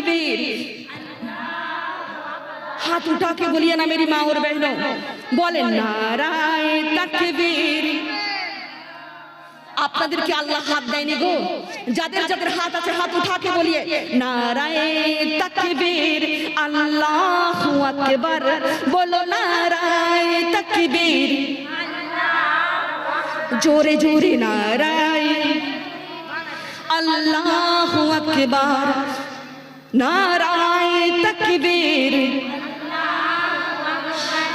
तकबीर। हाथ उठा के बोलिए ना मेरी माँ और बहनों, बोले नाराए तकबीर। আপনাদেরকে আল্লাহ হাত দেয়নি গো, যাদের যাদের হাত আছে হাত উঠা के बोलिए नाराए तकबीर अल्लाहु अकबर। बोलो नाराए तकबीर, जोरे जोरे नाराए अल्लाहु अकबर, नाराए तकबीर।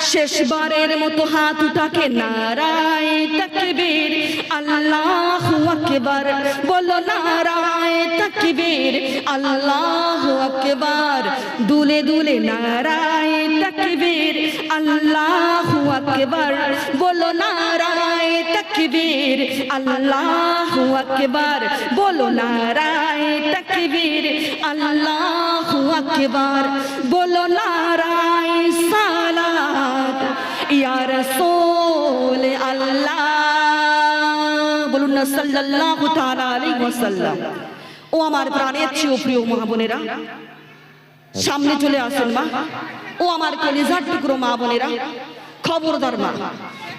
शेषबारेर मतो हाथ उठा के नाराए तकबीर अल्लाहु अकबर। बोलो नाराए तकबीर अल्लाहु अकबर। दूले दूले नाराए तकबीर अल्लाहु अकबर। बोलो नाराए तकबीर अल्लाहु अकबर। बोलो नाराए तकबीर अल्लाहु अकबर। बोलो नाराए सालात या रसूल अल्लाह। बोलুন না সাল্লাল্লাহু তাআলা আলাইহি ওয়াসাল্লাম। ও আমার প্রাণের চেয়ে প্রিয় মা বোনেরা, সামনে চলে আসেন মা। ও আমার কলিজার টুকরো মা বোনেরা, খবরদার মা,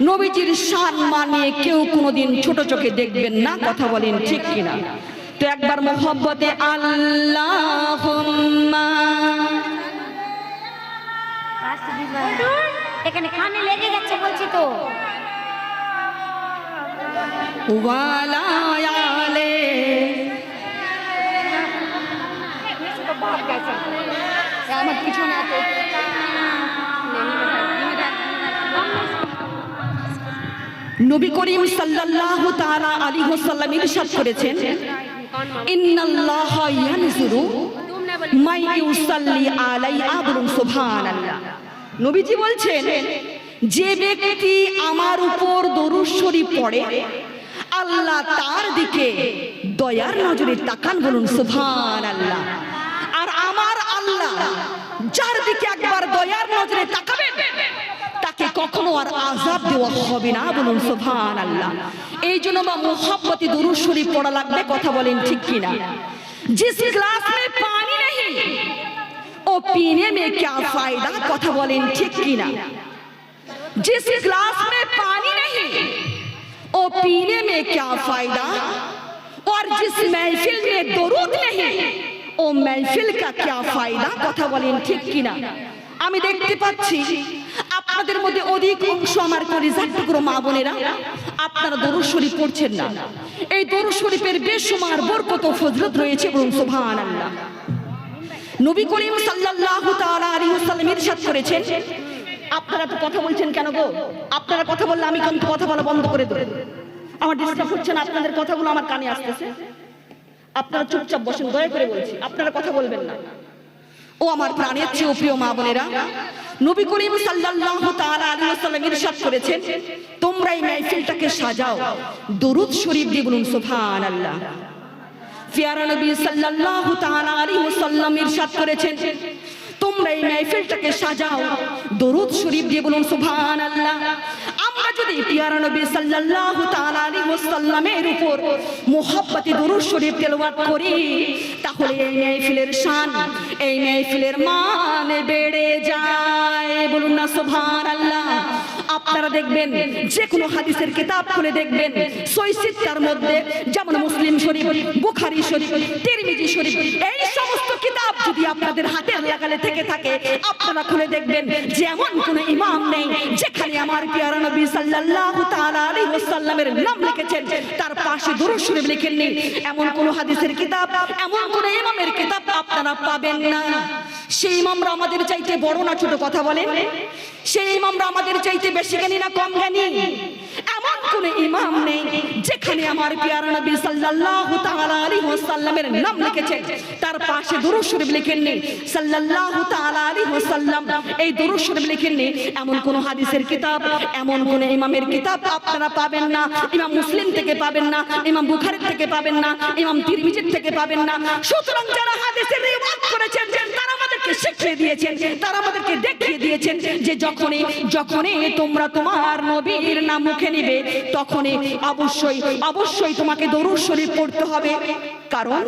নবীজির শান মানিয়ে কেউ কোনোদিন ছোট চোখে দেখবেন না। কথা বলেন ঠিক কিনা? তো একবার মোহব্বতে আল্লাহুম্মা। এখানে কানে লেগে যাচ্ছে বলছি তো। ওয়ালা আলে আমার পিছনে আছে। নবী করিম সাল্লাল্লাহু তাআলা আলাইহি ওয়াসাল্লাম ইরশাদ করেছেন, ইন্নাল্লাহা ইয়ানজুরু মাই ইউসাল্লি আলাইহি। বলুন সুবহানাল্লাহ। নবীজি বলছেন, যে ব্যক্তি আমার উপর দরুদ শরীফ পড়ে আল্লাহ তার দিকে দয়ার নজরে তাকান। বলুন সুবহানাল্লাহ। আর আমার আল্লাহ যার দিকে একবার দয়ার নজরে তাকাবেন তাকে কখনো আর আযাব দেওয়া হবে না। বলুন সুবহানাল্লাহ। এই জন্য বা মোহাব্বতে দরুদ শরীফ পড়া লাগবে। কথা বলেন ঠিক কিনা? जिस ग्लास में पानी नहीं वो पीने में क्या फायदा? কথা বলেন ঠিক কিনা? जिस ग्लास में पानी नहीं वो पीने में क्या फायदा? और जिस महफिल में दरूद नहीं वो महफिल का क्या फायदा? কথা বলেন ঠিক কিনা? আমি দেখতে পাচ্ছি আপনাদের মধ্যে অধিক অংশ আমার কলিজার টুকরো মা বোনেরা আপনারা দরুদ শরীফ পড়ছেন না। এই দরুদ শরীফের বেশুমার বরকত ও ফজিলত রয়েছে। বলুন সুবহানাল্লাহ। নবী করিম সাল্লাল্লাহু তাআলা আলাইহি ওয়াসাল্লাম ইরশাদ করেছেন, আপনারা তো কথা বলছেন কেন গো? আপনারা কথা বললে আমি কিন্তু কথা বলা বন্ধ করে দেব। আমার ডিস্টার্ব হচ্ছে না, আপনাদের কথাগুলো আমার কানে আসতেছে। আপনারা চুপচাপ বসেন, দয়া করে বলছি, আপনারা কথা বলবেন না। ও আমার প্রাণের চেয়ে প্রিয় মা বোনেরা, নবী করিম সাল্লাল্লাহু তাআলা আলাইহি ওয়াসাল্লাম ইরশাদ করেছেন, তোমরা এই মাহফিলটাকে সাজাও দরুদ শরীফ দিয়ে। বলুন সুবহানাল্লাহ। প্যারা নবী সাল্লাল্লাহু তাআলা আলাইহি ওয়াসাল্লাম ইরশাদ করেছেন, তোমরা এই মাহফিলটাকে সাজাও দরুদ শরীফ দিয়ে। বলুন সুবহানাল্লাহ। আমরা যদি প্যারা নবী সাল্লাল্লাহু তাআলা আলাইহি ওয়াসাল্লামের উপর মুহাব্বতে দরুদ শরীফ তেলাওয়াত করি তাহলে এই মাহফিলের শান, এই মাহফিলের মান বেড়ে যায়। বলুন না সুবহানাল্লাহ। আপনারা দেখবেন যে কোনো হাদিসের কিতাব খুলে দেখবেন সহিহ সিত্তার মধ্যে যেমন মুসলিম শরীফ, বুখারী শরীফ, তিরমিজি শরীফ, এই সমস্ত কিতাব যদি আপনাদের হাতের লাগালে থেকে থাকে আপনারা খুলে দেখবেন যে এমন কোনো ইমাম নেই যেখানে আমার প্যারা নবী সাল্লাল্লাহু তাআলা আলাইহি ওয়াসাল্লামের নাম লিখেছেন তার পাশে দরুদ শরীফ লিখেননি। এমন কোনো হাদিসের কিতাব, এমন কোনো ইমামের কিতাব আপনারা পাবেন না। সেই ইমামরা আমাদের চাইতে বড় না ছোট? কথা বলেন। সেই ইমামরা আমাদের চাইতে বেশি জ্ঞানী না কম জ্ঞানী? এমন কোন ইমাম নেই যেখানে আমার প্যারা নবী সাল্লাল্লাহু তাআলা আলাইহি ওয়াসাল্লামের নাম লিখেছেন তার পাশে দরুদ শরীফ লিখেননি সাল্লাল্লাহু তাআলা আলাইহি ওয়াসাল্লাম। এই দরুদ শরীফ লিখেননি এমন কোন হাদিসের কিতাব, এমন কোন ইমামের কিতাব আপনারা পাবেন না। ইমাম মুসলিম থেকে পাবেন না, ইমাম বুখারী থেকে পাবেন না, ইমাম তিরমিজি থেকে পাবেন না। সুতরাং যারা হাদিসের রিওয়ায়াত করেছেন তারা আমাদেরকে শিখিয়ে দিয়েছেন, তারা আমাদেরকে দেখিয়ে দিয়েছেন যে যখনই তোমরা তোমার নবীর নাম মুখে নিবে তখনই অবশ্যই তোমাকে দরুদ শরীফ পড়তে হবে। কারণ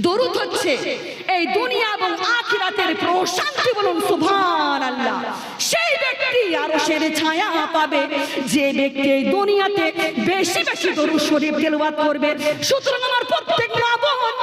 দরুদ হচ্ছে এই দুনিয়া এবং আখিরাতের প্রশান্তি, বলুন সুবহানাল্লাহ। সেই ব্যক্তি আরশের ছায়া পাবে যে ব্যক্তি এই দুনিয়াতে বেশি বেশি দরুদ শরীফ তেলাওয়াত করবে। সুতরাং আমার প্রত্যেক মা বোন,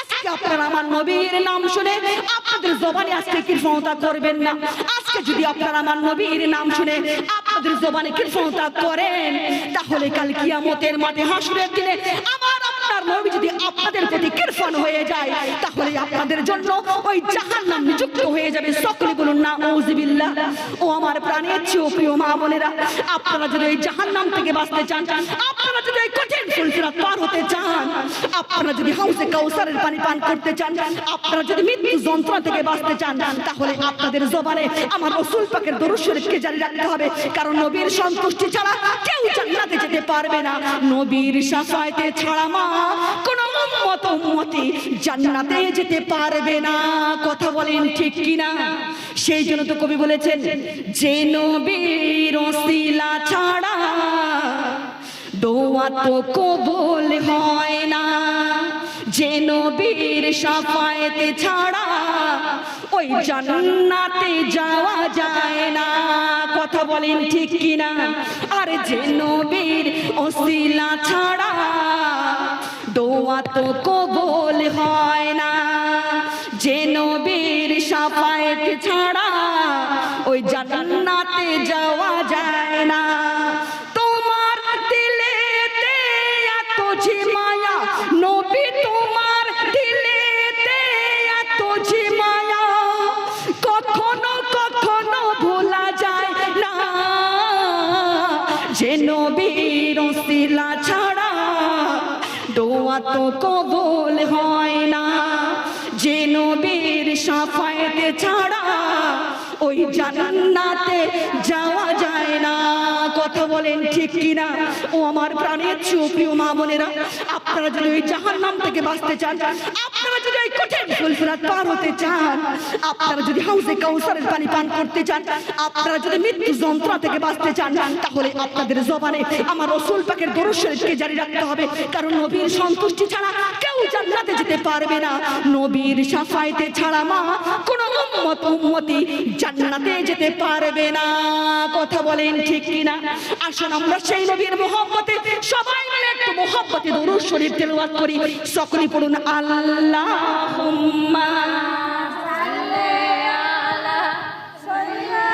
আজকে আপনারা আমার নবীর নাম শুনে আপনাদের জবানে আজকে কৃপণতা করবেন না। আজকে যদি আপনারা আমার নবীর নাম শুনে আপনাদের জবানে কৃপণতা করেন, তাহলে কাল কিয়ামতের মাঠে হাসরের দিনে আমার আপনার নবী যদি আপনাদের প্রতি কৃপণ হয়ে যায়, তাহলে আপনাদের জন্য ওই জাহান্নাম নিযুক্ত হয়ে যাবে। সকলে বলুন নাউযুবিল্লাহ। ও আমার প্রাণের চেয়েও প্রিয় মা বোনেরা, আপনারা যদি ওই জাহান্নাম থেকে বাঁচতে চান, আপনারা যদি এই কঠিন ফুলসিরাত পার হতে চান, আপনারা যদি হাউজে কাউসারের পানি পান করতে চান, আপনারা যদি মৃত্যু যন্ত্রণা থেকে বাঁচতে চান, তাহলে আপনাদের জবানে আমার রাসূল পাকের দরুদ শরীফকে জারি রাখতে হবে। কারণ নবীর সন্তুষ্টি ছাড়া কেউ জান্নাতে যেতে পারবে না। নবীর শাফায়াতে ছাড়া মা কোন উম্মতি জান্নাতে যেতে পারবে না। কথা বলেন ঠিক কিনা? সেই জন্য তো কবি বলেছেন, যে নবীর ওসিলা ছাড়া দোয়া তো কবুল হয় না, যে নবীর শাফায়াত ছাড়া ওই জান্নাতে যাওয়া যায় না। কথা বলেন ঠিক কিনা? আর যে নবীর ওসিলা ছাড়া দোয়া তো কবুল হয় না, যে নবীর শাফায়াত ছাড়া ওই জান্নাতে যাওয়া যায় না। তোমার দিলেতে এত যে মায়া, নবী তোমার দিলেতে এত যে মায়া, কখনো কখনো ভোলা যায় না, যে নবীর ওসিলা ছাড়া দোয়া তো কবুল হয় না, যে নবীর শাফায়াত ছাড়া ওই জান্নাতে যাওয়া যায় না। কথা বলেন ঠিক কিনা? ও আমার প্রাণের প্রিয় মা বোনেরা, আপনারা যদি ওই জাহান্নাম থেকে বাঁচতে চান, আপনারা যদি ওই কঠিন ফুলসিরাত পার হতে চান, আপনারা যদি হাউজে কাউসারের পানি পান করতে চান, আপনারা যদি মৃত্যু যন্ত্রণা থেকে বাঁচতে চান, তাহলে আপনাদের জবানে আমার রাসূল পাকের দরুদ শরীফকে জারি রাখতে হবে। কারণ নবীর সন্তুষ্টি ছাড়া কেউ জান্নাতে যেতে পারবে না। নবীর শাফায়াতে ছাড়া মা কোন উম্মতি জান্নাতে যেতে পারবে না। কথা বলেন ঠিক কিনা? আসুন আমরা সেই নবীর মুহাব্বতে সবাই মিলে একটু মুহাব্বতে দরুদ শরীফ তেলাওয়াত করি। সকলে পড়ুন আল্লাহুম্মা সাল্লি আলা সাইয়্যিদিনা।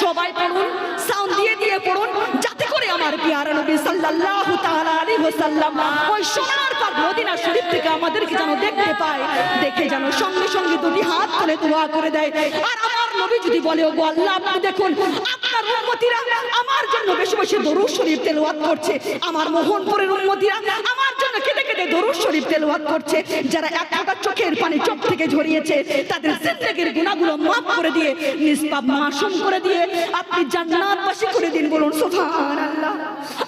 সবাই পড়ুন, সাউন্ড দিয়ে দিয়ে পড়ুন, যাতে করে আমার প্রিয় নবী সাল্লাল্লাহু তাআলা আলাইহি ওয়াসাল্লাম ওই সোনার পাক মদিনা শরীফ থেকে আমাদেরকে যেন দেখতে পায়, দেখে যেন সঙ্গে সঙ্গে দুটি হাত তুলে দোয়া করে দেয়। আর আমার নবী যদি বলে, ওগো আল্লাহ, আপনি দেখুন আপনার উম্মতিরা আমার জন্য বেশি বেশি দরুদ শরীফ তেলাওয়াত করছে, আমার মোহনপুরের উম্মতিরা আমার জন্য কেঁদে কেঁদে দরুদ শরীফ তেলাওয়াত করছে, যারা এক ফোঁটা চোখের পানি চোখ থেকে ঝরিয়েছে তাদের জিন্দেগীর গুনাহগুলো মাফ করে দিয়ে নিষ্পাপ মাসুম করে দিয়ে আপনি জান্নাতবাসী করে দিন। বলুন সুবহানাল্লাহ।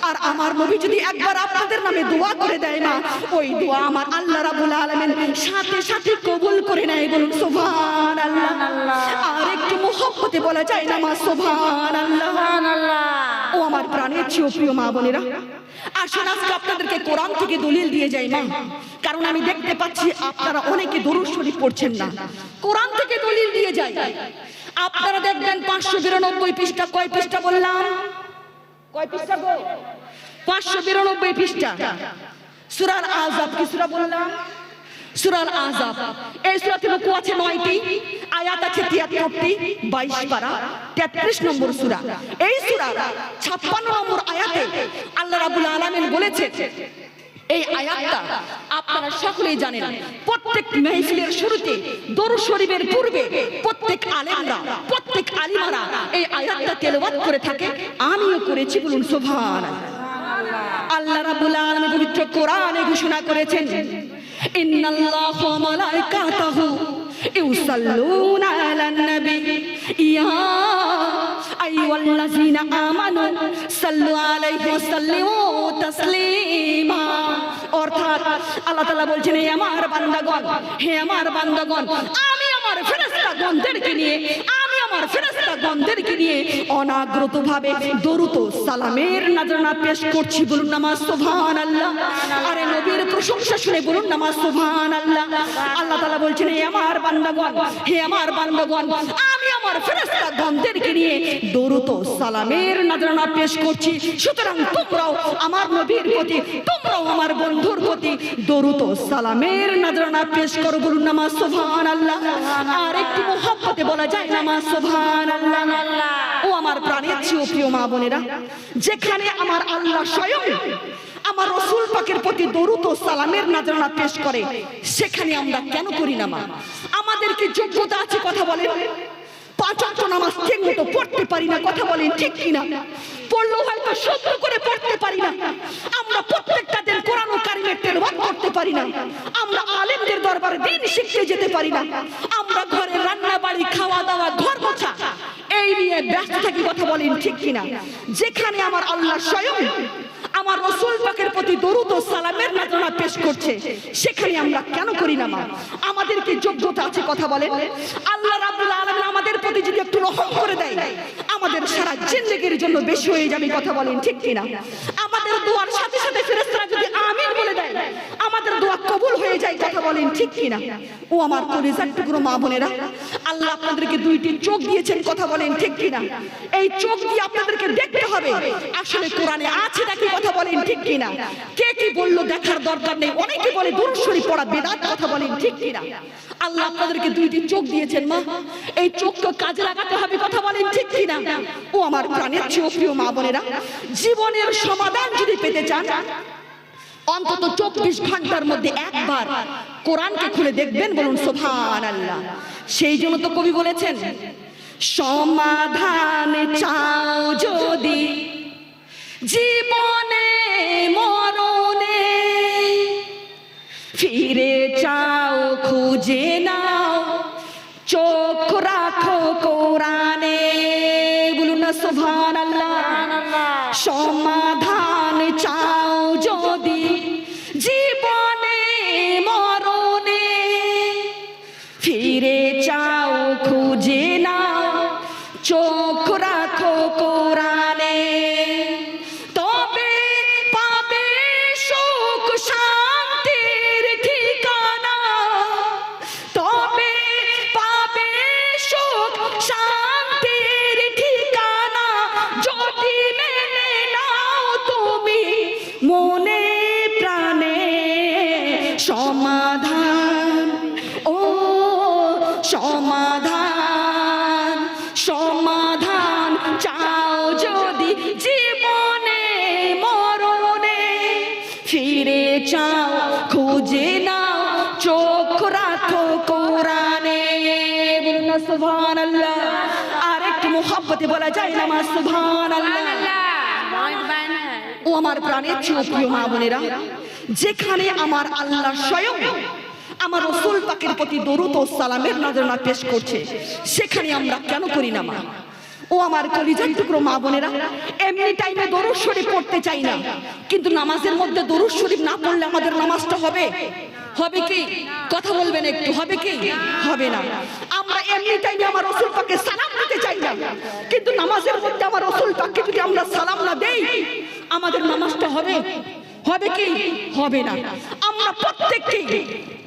আর আমার নবী যদি একবার আপনাদের নামে দোয়া করে দেয় না, ওই দোয়া আমার আল্লাহ রাব্বুল আলামিন সাথে সাথে কবুল করে নেয়। বলুন সুবহানাল্লাহ। আর একটু মুহাব্বতে বলা যায় না মা সুবহানাল্লাহ। ও আমার প্রাণের প্রিয় মা বোনেরা, আসুন আজকে আপনাদেরকে কোরআন থেকে দলিল দিয়ে যাই মা। কারণ আমি দেখতে পাচ্ছি আপনারা অনেকে দরুদ শরীফ পড়ছেন না। কোরআন থেকে দলিল দিয়ে যাই। আপনারা দেখবেন 592 পৃষ্ঠা। কয় পৃষ্ঠা বললাম? কয় পৃষ্ঠা গো? 592 পৃষ্ঠা। সূরা আল-আহজাব। কি সূরা বললাম? সূরা আল-আহজাব। এই সূরাতে রুকু আছে 9টি, আয়াত আছে 73টি, 22 পারা, 33 নম্বর সূরা। এই সূরা 56 নম্বর আয়াতে আল্লাহ রাব্বুল আলামিন বলেছেন, এই আয়াতটা আপনারা সকলেই জানেন, প্রত্যেক মাহফিলের শুরুতে দরুদ শরীফের পূর্বে প্রত্যেক আলেমরা, প্রত্যেক আলিমারা এই আয়াতটা তেলাওয়াত করে থাকে, আমিও করেছি। বলুন সুবহানাল্লাহ। আল্লাহ রাব্বুল আলামিন পবিত্র কোরআনে ঘোষণা করেছেন, ইন্নাল্লাহা ওয়া মালাইকাতাহু ইউসাল্লুনা আলান নবী ইয়া আইয়ুহাল্লাযীনা আমানু সাল্লু আলাইহি ওয়া সাল্লিমু তাসলিমা। অর্থাৎ আল্লাহ তাআলা বলছেন, হে আমার বান্দাগণ, হে আমার বান্দাগণ, আমি আমার ফেরেশতাগণদেরকে নিয়ে, আমি আমার ফেরেশতাগণদেরকে নিয়ে অনাগ্রতভাবে দরুদ ও সালামের নাজরানা পেশ করছি, বলুন নামাজ সুবহানাল্লাহ। আরে নবীর প্রশংসা শুনে বলুন নামাজ সুবহানাল্লাহ। আল্লাহ তাআলা বলছেন, হে আমার বান্দাগণ, হে আমার বান্দাগণ, আমি আমার ফেরেশতাগণদেরকে নিয়ে দরুদ ও সালামের নাজরানা পেশ করছি। সুতরাং তোমরাও আমার নবীর প্রতি, তোমরাও আমার বন্ধুর প্রতি দরুদ ও সালামের নাজরানা পেশ করো, বলুন নামাজ সুবহানাল্লাহ। আর একটু মুহাব্বতে বলা যায় নামাজ সুবহানাল্লাহ। ও আমার প্রাণের চেয়ে প্রিয় মা বোনেরা, যেখানে আমার আল্লাহ স্বয়ং আমার রাসূল পাকের প্রতি দরুদ ও সালামের নাজরানা পেশ করে, সেখানে আমরা কেন করি না মা? আমাদের কি যোগ্যতা আছে? কথা বলেন। 5 ওয়াক্ত নামাজ ঠিক মতো পড়তে পারি না, কথা বলেন ঠিক কিনা? পড়লেও হয়তো শুদ্ধ করে পড়তে পারি না। আমরা প্রত্যেকটা দিন কোরআন কারীমের তেলাওয়াত করতে পারি না। আমরা আলেমদের দরবারে দ্বীন শিখতে যেতে পারি না। আমরা ঘরে রান্না বাড়ি, খাওয়া দাওয়া, ঘর মোছা এই নিয়ে ব্যস্ত থাকি, কথা বলেন ঠিক কিনা? যেখানে আমার আল্লাহ স্বয়ং আমার রাসূল পাকের প্রতি দরুদ ও সালামের নাজরানা পেশ করছে, সেখানে আমরা কেন করি না মা? আমাদের কি যোগ্যতা আছে? কথা বলেন। আল্লাহ রাব্বুল আলামিন আমাদের প্রতি যদি একটু রহম করে দেয়, আমাদের সারা জিন্দেগির জন্য বেশি হয়ে যাবে, কথা বলেন ঠিক কিনা? আমাদের দোয়ার সাথে সাথে ফেরেশতারা যদি আমিন বলে দেয়, আমাদের দোয়া কবুল হয়ে যায়, কথা বলেন ঠিক কিনা? ও আমার কলিজার টুকরো মা বোনেরা, আল্লাহ আপনাদেরকে 2টি চোখ দিয়েছেন, কথা বলেন ঠিক কিনা? এই চোখ দিয়ে আপনাদেরকে দেখতে হবে আসলে কোরআনে আছে নাকি, কথা বলেন ঠিক কিনা? কে কি বললো দেখার দরকার নেই। অনেকে বলে দুরূদ শরীফ পড়া বিদআত, কথা বলেন ঠিক কিনা? আল্লাহ আপনাদেরকে 2টি চোখ দিয়েছেন মা, এই চোখকে কাজে লাগাতে হবে, কথা বলেন ঠিক কিনা? ও আমার প্রাণের চেয়ে প্রিয় মা বোনেরা, জীবনের সমাধান যদি পেতে চান, অন্তত 24 ঘন্টার মধ্যে একবার কোরআনকে খুলে দেখবেন, বলুন সুবহানাল্লাহ। সেই জন্য তো কবি বলেছেন, সমাধান চাও যদি জীবনে মরণে, ফিরে চাও খুঁজে নাও চোখ রাখো কোরআনে, বলুন না সুবহানাল্লাহ। সমাধান চাও যদি জীবনে মরণে, ফিরে চাও খুঁজে নাও চোখ রাখো কোরআনে, তবে পাবে সুখ শান্তির ঠিকানা, তবে পাবে সুখ শান্তির ঠিকানা, যদি মেনে নাও তুমি মনে প্রাণে সমাধান, ও সমাধান, সমাধান চাও যদি জীবনে মরণে, ফিরে চাও খুঁজে নাও চোখ রাখো কোরআনে, বলুন না সুবহানাল্লাহ। আর একটু মুহাব্বতে বলা যায় নামাজ সুবহানাল্লাহ। ও আমার প্রাণের চেয়ে প্রিয় মা বোনেরা, যেখানে আমার আল্লাহ স্বয়ং আমার রাসূল পাকের প্রতি দরুদ ও সালামের নাজরানা পেশ করছে, সেখানে আমরা কেন করি না মা? ও আমার কলিজার টুকরো মা বোনেরা, এমনি টাইমে দরুদ শরীফ পড়তে চাই না, কিন্তু নামাজের মধ্যে দরুদ শরীফ না পড়লে আমাদের নামাজটা হবে? হবে কি? কথা বলবেন একটু, হবে কি? হবে না। আমরা এমনি টাইমে আমার রাসূল পাককে সালাম দিতে চাই না, কিন্তু নামাজের মধ্যে আমার রাসূল পাককে যদি আমরা সালাম না দেই, আমাদের নামাজটা হবে? হবে কি? হবে না। আমরা প্রত্যেককেই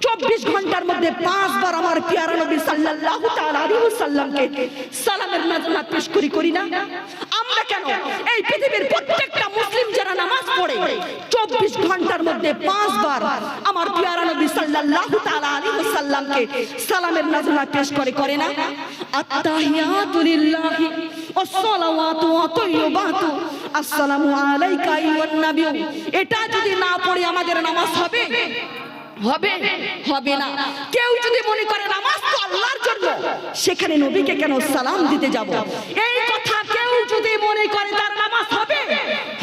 24 ঘন্টার মধ্যে 5 বার আমার প্যারা নবী সাল্লাল্লাহু তাআলা আলাইহি ওয়াসাল্লামকে সালামের নাজরানা পেশ করি না? আমরা কেন এই পৃথিবীর প্রত্যেকটা মুসলিম যারা নামাজ পড়ে 24 ঘন্টার মধ্যে 5 বার আমার প্যারা নবী সাল্লাল্লাহু তাআলা আলাইহি ওয়াসাল্লামকে সালামের নাজরানা পেশ করে না? আত্তাহিয়াতু লিল্লাহি ওয়াসসালাওয়াতু ওয়া তাইয়্যিবাতু আসসালামু আলাইকা আইয়ুহান নাবিয়্যু, এটা যদি না পড়ি আমাদের নামাজ হবে? হবে? হবে না। কেউ যদি মনে করে নামাজ তো আল্লাহর জন্য, সেখানে নবীকে কেন সালাম দিতে যাব? এই কথা কেউ যদি মনে করে তার নামাজ হবে?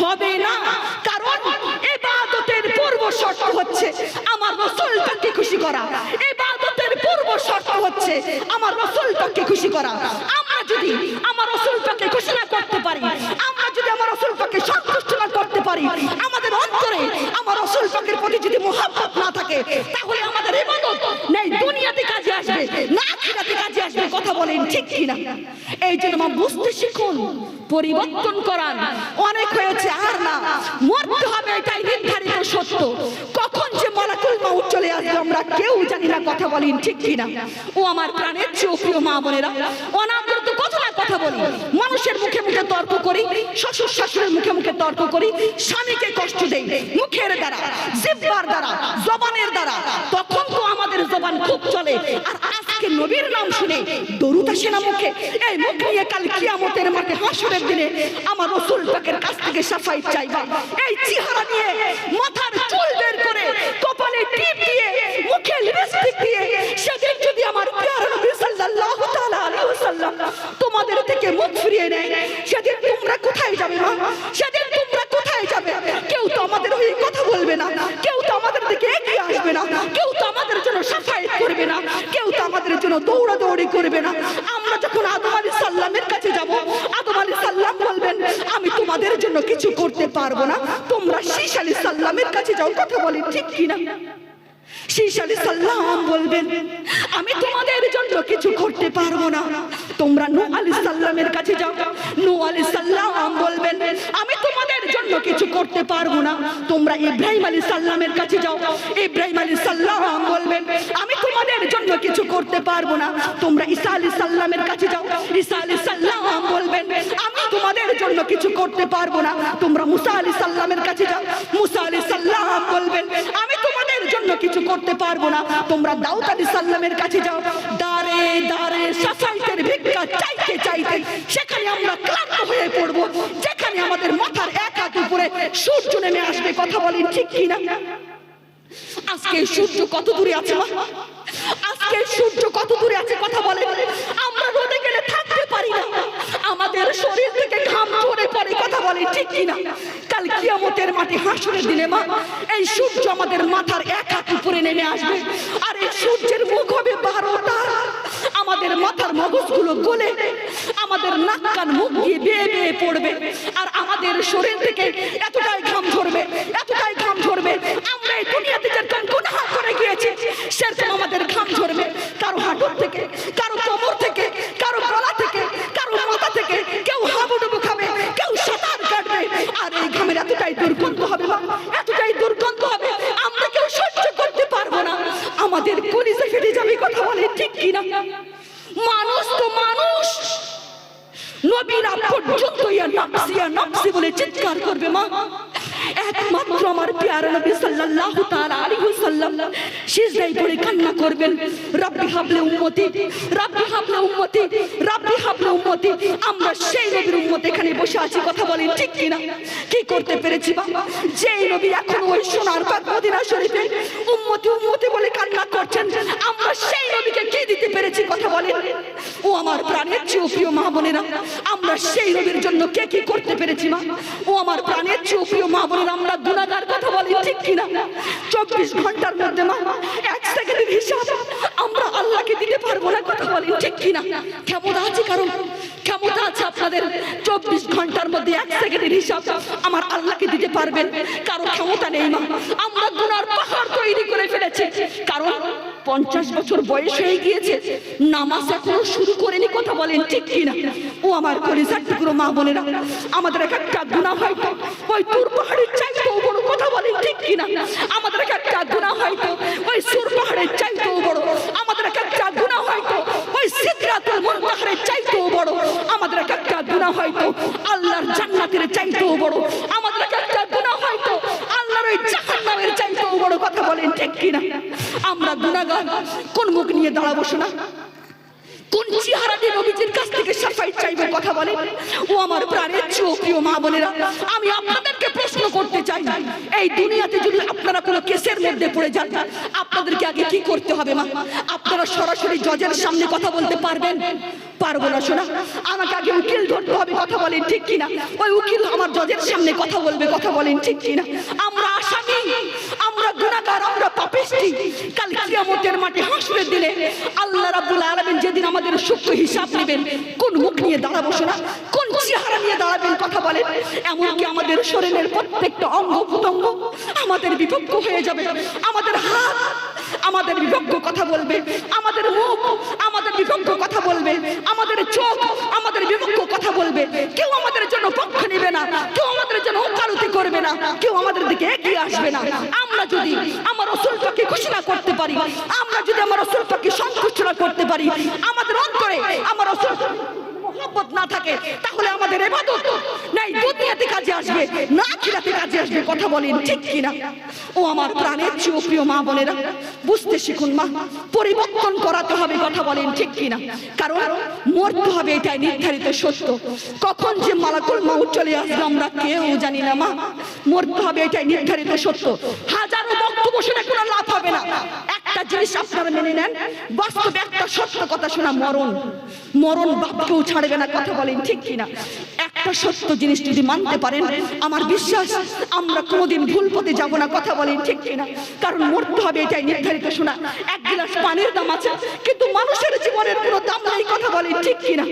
হবে না। কারণ ইবাদতের পূর্ব শর্ত হচ্ছে আমার রাসূলকে খুশি করা। ইবাদতের পূর্ব শর্ত হচ্ছে আমার রাসূলকে খুশি করা। আমরা যদি আমার রাসূলকে খুশি না করতে পারি, আমরা যদি আমার রাসূলকে সন্তুষ্ট না করতে পারি, আমাদের অন্তরে আমার রাসূল পাকের প্রতি যদি মুহাব্বত না থাকে, তাহলে আমাদের ইবাদত নেই দুনিয়াতে কাজে আসবে না আখিরাতে কাজে আসবে। কথা বলেন ঠিক কি কিনা? এই জন্য মা বুঝতে শিখুন, পরিবর্তন করান। অনেক হয়েছে, আর না, মরতে হবে, এটাই নির্ধারিত সত্য। কখন যে মালাকুল মাউত চলে আসবে আমরা কেউ জানি না, কথা বলেন ঠিক কিনা? ও আমার প্রাণের চেয়েও প্রিয় মা বোনেরা, অনাগ্রত কত না কথা বলি, মানুষের মুখে মুখে তর্ক করি, শ্বশুর শাশুড়ির মুখে মুখে তর্ক করি, স্বামীকে কষ্ট দেই মুখের দ্বারা, জিহ্বার দ্বারা, জবানের দ্বারা। তখন তো আমাদের জবান খুব চলে। আর আজকে নবীর নাম শুনে দরুদ আসে না মুখে? এই মুখ নিয়ে কাল কিয়ামতের মাঠে হাসরের দিনে আমার রাসূল পাকের কাছ থেকে সাফাই চাইবা। এই চেহারা নিয়ে মাথার চুল বের করে, কপালে টিপ দিয়ে, মুখে লিপস্টিক দিয়ে, সেদিন যদি আমার প্রিয় নবী সাল্লাল্লাহু তাআলা আলাইহি ওয়াসাল্লাম তোমাদের থেকে মুখ ফিরিয়ে নেয়, সেদিন তোমরা কোথায় যাবে মা? সেদিন তোমরা কোথায় যাবে? কেউ তো আমাদের হয়ে কথা বলবে না, কেউ তো আমাদের দিকে এগিয়ে আসবে না, কেউ তো আমাদের জন্য সাফায়াত করবে না, কেউ তো আমাদের জন্য দৌড়াদৌড়ি করবে না। আমরা যখন আদম আলাইহিস সালামের কাছে যাব, আদম আলাইহিস সালাম বলবেন আমি তোমাদের জন্য কিছু করতে পারবো না, তোমরা শীশ আলাইহিস সালামের কাছে যাও। কথা বলেন ঠিক কিনা? শীশ আলাইহিস সালাম বলবেন আমি তোমাদের জন্য কিছু করতে পারবো না, তোমরা নূহ আলাইহিস সালামের কাছে যাও। নূহ আলাইহিস সালাম বলবেন আমি তোমাদের জন্য কিছু করতে পারবো না, তোমরা ইব্রাহিম আলাইহিস সালামের কাছে যাও। ইব্রাহিম আলাইহিস সালাম বলবেন আমি তোমাদের জন্য কিছু করতে পারবো না, তোমরা ঈসা আলাইহিস সালামের কাছে যাও। ঈসা আলাইহিস সালাম বলবেন আমি তোমাদের জন্য কিছু করতে পারবো না, তোমরা মুসা আলাইহিস সালামের কাছে যাও। মুসা আলাইহিস সালাম বলবেন আমি তোমাদের জন্য কিছু করতে পারবো না, তোমরা দাউদ আলাইহিস সালামের কাছে যাও। দাঁড়ে দাঁড়ে সাফাইতের ভিক্ষা চাইতে চাইতে সেখানে আমরা ক্লান্ত হয়ে পড়বো, যেখানে আমাদের মাথার এক হাত উপরে সূর্য নেমে আসবে। কথা বলেন ঠিক কিনা? আজকে সূর্য কত দূরে আছে মা? আজকে সূর্য কত দূরে আছে? কথা বলেন। আমরা রোদে গেলে থাকতে পারি না, আমাদের শরীর থেকে ঘাম ঝরে পড়ে। কথা বলেন ঠিক কিনা? কাল কিয়ামতের মাঠে হাসরের দিনে মা এই সূর্য আমাদের মাথার এক হাত উপরে নেমে আসবে, আর এই সূর্যের মুখ হবে 12টা। আমাদের মাথার মগজগুলো গলে আমাদের নাক কান মুখ দিয়ে বেয়ে বেয়ে পড়বে, আর আমাদের শরীর থেকে এতটাই ঘাম ঝরবে, এতটাই ঘাম ঝরবে, আমরা এই দুনিয়াতে যেরকম গুনাহ করে গিয়েছি সেরকম আমাদের ঘাম ঝরবে। কারো হাঁটুর থেকে, কারো কোমর থেকে, কারো গলা থেকে, কারো মাথা থেকে, কেউ হাবুডুবু খাবে, কেউ সাঁতার কাটবে, আর এই ঘামের এতটাই দুর্গন্ধ হবে মা, এতটাই দুর্গন্ধ হবে আমরা কেউ সহ্য করতে পারবো না, আমাদের কলিজা ফেটে যাবে। কথা বলে ঠিক কিনা? মানুষ তো মানুষ, নবীরা পর্যন্ত ইয়া নফসি বলে চিৎকার করবে মা। একমাত্র আমার প্যারা নবী সাল্লাল্লাহু তাআলা আলাইহি ওয়াসাল্লাম সিজদায় পড়ে কান্না করবেন, রব্বি হাবলি উম্মতি, রব্বি হাবলি উম্মতি, রব্বি হাবলি উম্মতি। আমরা সেই নবীর উম্মত এখানে বসে আছি। কথা বলেন ঠিক কিনা? কি করতে পেরেছি বাবা? যেই নবী এখন ওই সোনার পাক মদিনা শরীফে উম্মতি উম্মতি বলে কান্না করছেন, আমরা সেই নবীকে কি দিতে পেরেছি? কথা বলেন। ও আমার প্রাণের চেয়েও প্রিয় মা বোনেরা, আমরা সেই নবীর জন্য কে কি করতে পেরেছি মা? ও আমার প্রাণের চেয়েও প্রিয় মা বোনেরা, আমরা গুনাহগার। কথা বলি ঠিক কিনা? 24 ঘন্টার মধ্যে মা 1 সেকেন্ডের হিসাব আমরা আল্লাহকে দিতে পারবো না। কথা বলি ঠিক কিনা? ক্ষমতা আছে কারণ? ক্ষমতা আছে আপনাদের 24 ঘন্টার মধ্যে 1 সেকেন্ডের হিসাব আমার আল্লাহকে দিতে পারবেন? কারো ক্ষমতা নেই মা। আমরা গুনার পাহাড় তৈরি করে ফেলেছি, কারণ 50 বছর বয়স হয়ে গিয়েছে, নামাজ এখনো শুরু করেনি। কথা বলেন ঠিক কিনা? ও আমার কলিজার টুকরো মা বোনেরা, আমাদের একটা গুনাহ হয়তো ওই তুর পাহাড়ের চাইতেও বড়। কথা বলেন ঠিক কিনা? আমাদের একটা গুনাহ হয়তো ওই সুর পাহাড়ের চাইতেও বড়, আমাদের একটা গুনাহ হয়তো ওই সিদরাতুল মুনতাহার চাইতেও বড়, আমাদের একটা গুনাহ হয়তো আল্লাহর জান্নাতের চাইতেও বড়, আমাদের একটা গুনাহ হয়তো আল্লাহর ওই জাহান্নামের চাইতেও বড়। কথা বলেন ঠিক কিনা? আমরা গুনাহগার, কোন মুখ নিয়ে দাঁড়াবো শোনা? কোন চেহারা দিয়ে নবীজির কাছ থেকে সাফাই চাইবে? কথা বলেন। ও আমার প্রাণের চেয়েও প্রিয় মা বোনেরা, আমি আপনাদেরকে প্রশ্ন করতে চাই, এই দুনিয়াতে যদি আপনারা কোনো কেসের মধ্যে পড়ে যান, আপনাদেরকে আগে কি করতে হবে মা? আপনারা সরাসরি জজের সামনে কথা বলতে পারবেন? পারবো না শোনা, আমাকে আগে উকিল ধরতে হবে। কথা বলেন ঠিক কিনা? ওই উকিল আমার জজের সামনে কথা বলবে। কথা বলেন ঠিক কিনা? আমরা আসামি, আমরা গুনাহগার, আমরা পাপিষ্ঠ, বৃষ্টি। কাল কিয়ামতের মাঠে হাসরের দিনে আল্লাহ রাব্বুল আলামিন যেদিন আমাদের সূক্ষ্ম হিসাব নেবেন, কোন মুখ নিয়ে দাঁড়াবো শোনা, কোন চেহারা নিয়ে দাঁড়াবেন কথা বলেন। এমনকি আমাদের শরীরের প্রত্যেকটা অঙ্গ প্রত্যঙ্গ আমাদের বিপক্ষ হয়ে যাবে। আমাদের হাত আমাদের বিপক্ষ কথা বলবে, আমাদের মুখ আমাদের বিপক্ষ কথা বলবে, আমাদের চোখ আমাদের বিপক্ষ কথা বলবে। কেউ আমাদের জন্য পক্ষ নেবে না, কেউ আমাদের জন্য ওকালতি করবে না, কেউ আমাদের দিকে এগিয়ে আসবে না। আমরা যদি আমার রাসূল পাককে খুশি না করতে পারি, আমরা যদি আমার রাসূল পাককে সন্তুষ্ট না করতে পারি, আমাদের অন্তরে আমার রাসূল মহব্বত না থাকে, তাহলে আমাদের ইবাদত নাই দুনিয়াতে কাজে আসবে না আখিরাতে কাজে আসবে। কথা বলেন ঠিক কিনা? ও আমার প্রাণের চেয়ে প্রিয় মা বোনেরা, বুঝতে শিখুন মা, পরিবর্তন করাতে হবে। কথা বলেন ঠিক কিনা? কারণ মরতে হবে, এটাই নির্ধারিত সত্য। কখন যে মালাকুল মাউত চলে আসবে আমরা কেউ জানি না মা। মরতে হবে, এটাই নির্ধারিত সত্য। হাজারো বক্তব্য শুনে কোনো লাভ হবে না। একটা জিনিস আপনারা মেনে নেন, বাস্তবে একটা সত্য কথা শোনা, মরণ বাপকেও ছাড়বে না। কথা বলেন ঠিক কিনা? একটা সত্য জিনিস যদি মানতে পারেন, আমার বিশ্বাস আমরা কোনোদিন ভুল পথে যাব না। কথা বলেন ঠিক কিনা? কারণ মরতে হবে, এটাই নির্ধারিত শোনা। এক গ্লাস পানির দাম আছে, কিন্তু মানুষের জীবনের কোনো দাম নেই। কথা বলেন ঠিক কিনা?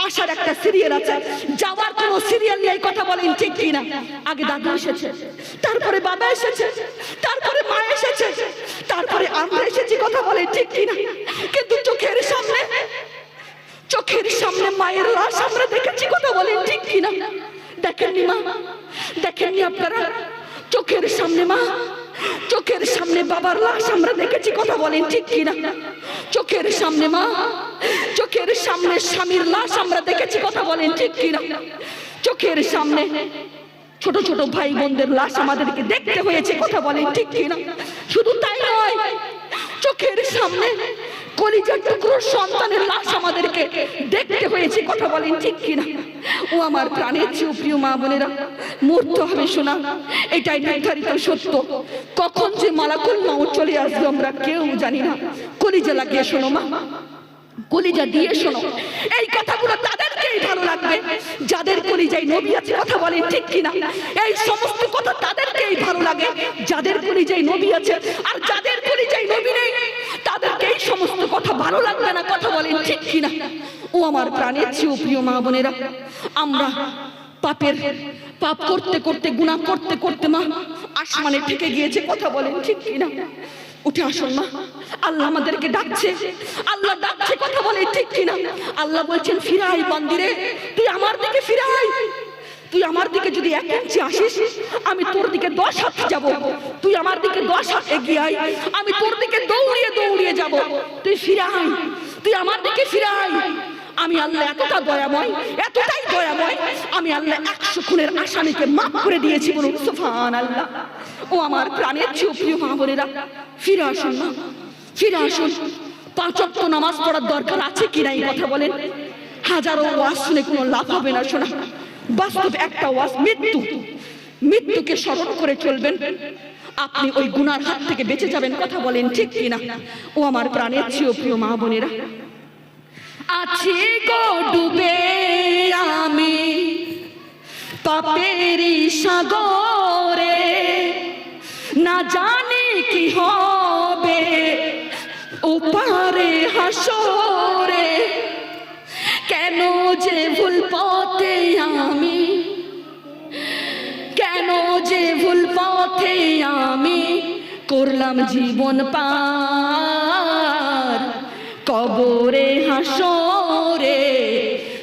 আসার একটা সিরিয়াল আছে, যাওয়ার কোনো সিরিয়াল নেই। কথা বলেন ঠিক কিনা? আগে দাদু এসেছে, তারপরে বাবা এসেছে, তারপরে মা এসেছে, তারপরে আমরা এসেছি। কথা বলেন ঠিক কিনা? কিন্তু চোখের সামনে মায়ের লাশ আমরা দেখেছি। কথা বলেন ঠিক কিনা? দেখেননি মা? দেখেননি আপনারা? চোখের সামনে মা, চোখের সামনে বাবার লাশ আমরা দেখেছি। কথা বলেন ঠিক কিনা? চোখের সামনে মা, চোখের সামনে স্বামীর লাশ আমরা দেখেছি। কথা বলেন ঠিক কিনা? চোখের সামনে ছোট ছোট ভাই বোনদের লাশ আমাদেরকে দেখতে হয়েছে। কথা বলেন ঠিক কিনা? শুধু তাই নয়, চোখের সামনে কলিজার টুকরো সন্তানের লাশ আমাদেরকে দেখতে হয়েছে। কথা বলেন ঠিক কিনা? ও আমার প্রাণের চেয়ে প্রিয় মা বোনেরা, মরতে হবে শোনা, এটাই নির্ধারিত সত্য। কখন যে মালাকুল মাউত চলে আসবে আমরা কেউ জানি না। কলিজা লাগিয়ে শোনো মা, কলিজা দিয়ে শোনো। এই কথাগুলো তাদেরকেই ভালো লাগবে যাদের কলিজায় নবী আছে। কথা বলেন ঠিক কিনা? এই সমস্ত কথা তাদেরকেই ভালো লাগে যাদের কলিজায় নবী আছে। আর যাদের কলিজায় নবী নেই তাদেরকে এই সমস্ত কথা ভালো লাগবে না। কথা বলেন ঠিক কিনা? ও আমার প্রাণের চেয়ে প্রিয় মা বোনেরা, আমরা পাপ করতে করতে গুনাহ করতে করতে মা আসমানে ঠেকে গিয়েছে। কথা বলেন ঠিক কিনা? উঠে আসুন মা, আল্লাহ আমাদেরকে ডাকছে, আল্লাহ ডাকছে। কথা বলে ঠিক কিনা? আল্লাহ বলছেন, ফিরাই বান্দিরে, তুই আমার দিকে ফিরাই। তুই আমার দিকে যদি 1 ইঞ্চি আসিস, আমি তোর দিকে 10 হাত যাব। তুই আমার দিকে 10 হাত এগিয়ে আয়, আমি তোর দিকে দৌড়িয়ে দৌড়িয়ে যাব। তুই ফিরাই, তুই আমার দিকে ফিরাই। আমি আল্লাহ এতটা দয়াময়, এতটাই দয়াময়, আমি আল্লাহ 100 খুনের আসামিকে মাফ করে দিয়েছি। বলুন সুবহানাল্লাহ। ও আমার প্রাণের চেয়ে প্রিয় মা বোনেরা, ফিরে আসুন না, ফিরে আসুন। 5 ওয়াক্ত নামাজ পড়ার দরকার আছে কি নাই? কথা বলেন। হাজারো ওয়াজ শুনে কোনো লাভ হবে না শোনা। বাস্তব একটা ওয়াজ, মৃত্যুকে স্মরণ করে চলবেন, আপনি ওই গুনার হাত থেকে বেঁচে যাবেন। কথা বলেন ঠিক কিনা? ও আমার প্রাণের চেয়ে প্রিয় মা বোনেরা, আছি গো ডুবে আমি পাপেরই সাগরে, না জানি কি হবে ওপারে হাসরে। কেন যে ভুল পথে আমি, কেন যে ভুল পথে আমি করলাম জীবন পার। কবরে হাসরে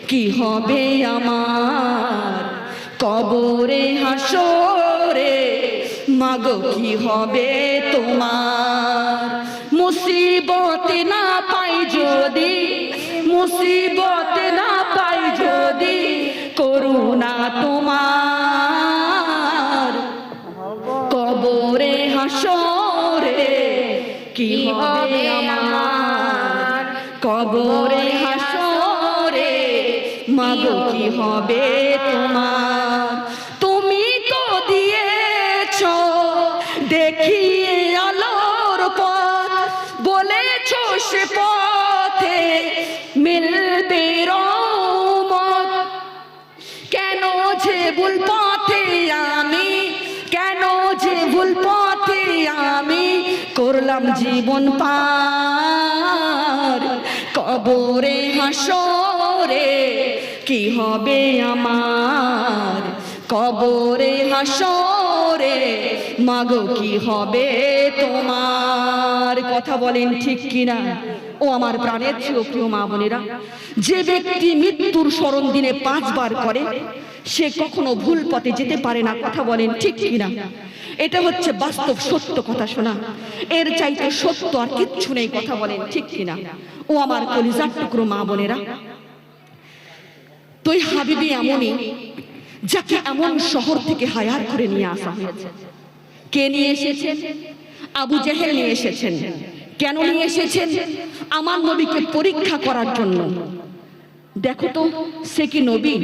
কি হবে আমার, কবরে হাসরে মাগো কি হবে তোমার। মুসিবত না পাই যদি, মুসিবত না পাই যদি করুণা তোমার। কবরে হাসরে কি হবে আমার, কবরে হাসরে মাগো কি হবে তোমার। তুমি তো দিয়েছো দেখিয়ে আলোর পথ, বলেছো সে পথে মিলবে রহমত। কেন যে ভুল পথে আমি, কেন যে ভুল পথে আমি করলাম করলাম জীবন পার, কবরে হাসরে কি হবে আমার, কবরে হাসরে মাগো কি হবে তোমার। কথা বলেন ঠিক কিনা? ও আমার প্রাণের প্রিয় মা বোনেরা, যে ব্যক্তি মৃত্যুর স্মরণ দিনে 5 বার করে সে কখনো ভুল পথে যেতে পারে না। কথা বলেন ঠিক কিনা? এটা হচ্ছে বাস্তব সত্য কথা। শোনা, এর চাইতে সত্য আর কিচ্ছু নেই। কথা বলেন ঠিক কিনা? ও আমার কলিজার টুকরো মা বোনেরা, তুই হাবিবি এমনই যাকে এমন শহর থেকে হায়ার করে নিয়ে আসা হয়েছে। কে নিয়ে এসেছেন? আবু জেহেল নিয়ে এসেছেন। কেন নিয়ে এসেছেন? আমার নবীকে পরীক্ষা করার জন্য। দেখো তো সে কি নবী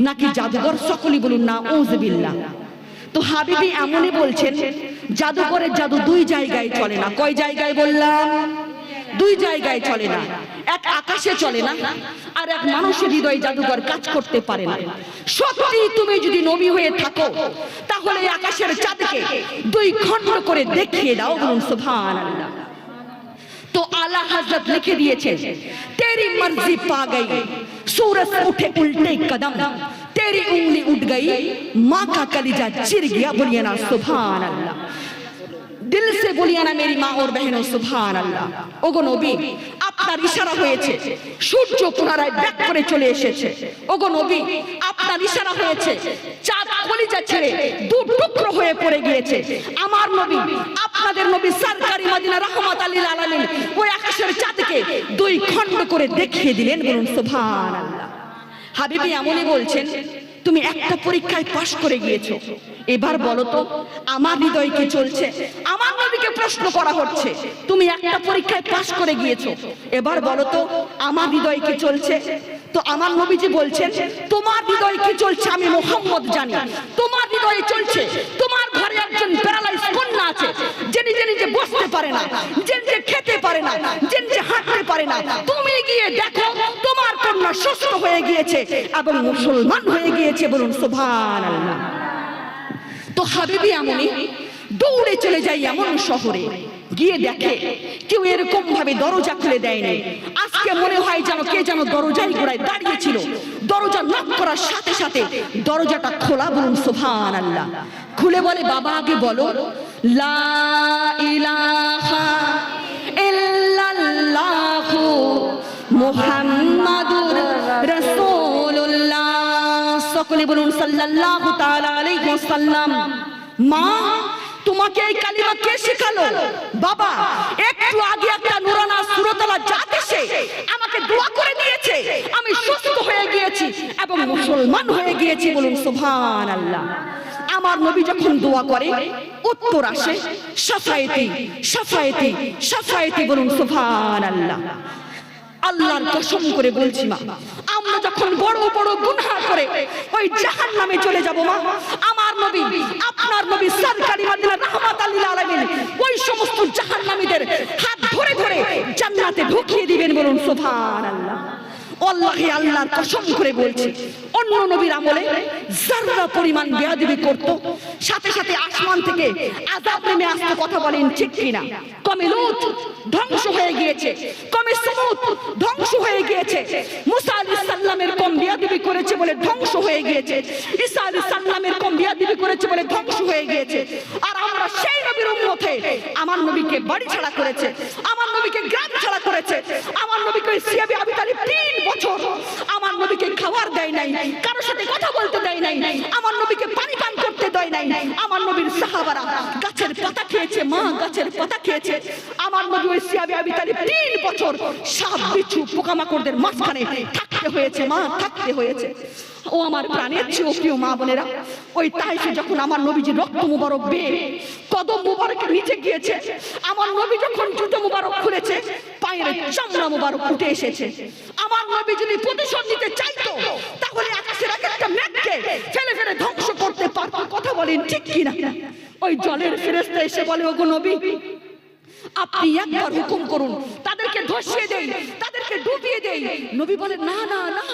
নাকি জাদুঘর? সকলেই বলুন না উযবিল্লাহ। তো হাবিবি এমনই বলছেন, জাদুঘরের জাদু 2 জায়গায় চলে না। কয় জায়গায় বললাম? 2 জায়গায় চলে না। এক আকাশে চলে না, আর এক মানুষের হৃদয়ে জাদুঘর কাজ করতে পারে না। সত্যি তুমি যদি নবী হয়ে থাকো তাহলে আকাশের চাঁদকে 2 খণ্ড করে দেখিয়ে দাও। বলুন সুবহানাল্লাহ। तो आला हजरत लिखे दिए छे, तेरी मर्जी पा गई सूरज उठे उल्टे कदम, तेरी उंगली उठ गई माँ का कलीजा चिर गया। बोलिए ना सुभान अल्लाह। दिल से बोलिए ना मेरी माँ और बहनों सुभान अल्लाह। ओगो नबी আপনার ইশারা হয়েছে সূর্য পুনরায় ব্যাক করে চলে এসেছে। ওগো নবী আপনার ইশারা হয়েছে চাঁদ কলিজা ছেড়ে 2 টুকরো হয়ে পড়ে গিয়েছে। আমার নবী আপনাদের নবী সরকারি মদিনা রাহমাত লিল আলামিন ওই আকাশের চাঁদকে 2 খণ্ড করে দেখিয়ে দিলেন। বলুন সুবহানাল্লাহ। হাবিবি এমনই বলছেন, তুমি একটা পরীক্ষায় পাশ করে গিয়েছো, এবার বলো তো আমার হৃদয়ে কি চলছে? আমার নবীকে প্রশ্ন করা হচ্ছে, তুমি একটা পরীক্ষায় পাশ করে গিয়েছো, এবার বলো তো আমার হৃদয়ে কি চলছে? তো আমার নবীজি বলছেন, তোমার হৃদয়ে কি চলছে আমি মুহাম্মদ জানি। তোমার হৃদয়ে চলছে তোমার ঘরে একজন প্যারালাইজ কন্যা আছে, যে নিজে বসতে পারে না, যে খেতে পারে না, যে হাঁটতে পারে না। তুমি গিয়ে দেখো তোমার কন্যা সুস্থ হয়ে গিয়েছে এবং মুসলমান হয়ে গিয়েছে। বলুন সুবহানাল্লাহ। তো হাবিবি এমনই দৌড়ে চলে যায় এমন শহরে, গিয়ে দেখে কেউ এরকম ভাবে দরজা খুলে দেয়নি। আজকে মনে হয় যেন কে যেন দরজায় গোড়ায় দাঁড়িয়ে ছিল। দরজা নক করার সাথে সাথে দরজাটা খোলা। বলুন সুবহানাল্লাহ। খুলে বলে, বাবা আগে বলো লা ইলাহা ইল্লাল্লাহু মুহাম্মাদুর রাসূলুল্লাহ। সকলে বলুন সাল্লাল্লাহু তাআলা আলাইহি ওয়াসাল্লাম। মা তোমাকে এই কালিমা কে শেখালো? বাবা একটু আগে একটা নুরানা সূরাতুল জাত এসে আমাকে দোয়া করে দিয়েছে, আমি সুস্থ হয়ে গিয়েছি এবং মুসলমান হয়ে গিয়েছি। বলুন সুবহানাল্লাহ। আমার নবী যখন দোয়া করে উত্তর আসে শাফায়েতি শাফায়েতি শাফায়েতি। বলুন সুবহানাল্লাহ। আল্লাহর কসম করে বলছি মা, আমরা যখন বড় বড় গুনাহ করে ওই জাহান্নামে চলে যাব মা, আমার নবী আপনার নবী সরকারি মদিনা রাহমাত লিল আলামিন ওই সমস্ত জাহান্নামীদের হাত ধরে ধরে জান্নাতে ঢুকিয়ে দিবেন। বলুন সুবহানাল্লাহ। আল্লাহি আল্লাহর কসম করে বলছি, অন্য নবীর আমলে যারা পরিমাণ বেয়াদবি করত সাথে সাথে আসমান থেকে আযাব নেমে আসতে। কথা বলেন ঠিক কিনা? কমে লূত ধ্বংস হয়ে গিয়েছে, কমে সমুদ ধ্বংস হয়ে গিয়েছে, মুসা আলাইহিস সালামের কম বেয়াদবি করেছে বলে ধ্বংস হয়ে গিয়েছে, ঈসা আলাইহিস সালামের কম বেয়াদবি করেছে বলে ধ্বংস হয়ে গিয়েছে। আর আমরা সেই নবীর উম্মতে আমার নবীকে বাড়ি ছাড়া করেছে, আমার নবীকে গ্রাম ছাড়া করেছে, আমার নবীকে সিয়াবি আবি তালিব 3 বছর আমার নবীকে খাবার দেয় নাই, কারোর সাথে কথা বলতে দেয় নাই, আমার নবীকে পানি পান করতে দেয় নাই। আমার নবীর সাহাবারা গাছের পাতা খেয়েছে, মা গাছের পাতা খেয়েছে। আমার নবী ওই সিয়াবি আবি তালিব 3 বছর সাপ বিচ্ছু পোকামাকড়দের মাঝখানে থাকতে হয়েছে, মা থাকতে হয়েছে। ও আমার প্রাণের প্রিয় মা বোনেরা, ওই তাইফে যখন আমার নবীজি রক্ত মুবারক বেয়ে কদম মুবারকের নিচে গিয়েছে, আমার নবী যখন জুতো মুবারক খুলেছে পায়ের চামড়া মুবারক উঠে এসেছে। আমার নবী যদি প্রতিশোধ নিতে চাইতো তাহলে আকাশের এক একটা মেঘকে ফেলে ফেলে ধ্বংস করতে পারতো। কথা বলেন ঠিক কিনা? ওই জলের ফেরেশতা এসে বলে, ওগো নবী আপনি একবার হুকুম করুন, তাদেরকে ধসিয়ে দেই, তাদেরকে ডুবিয়ে দেই। নবী বলে, না না না,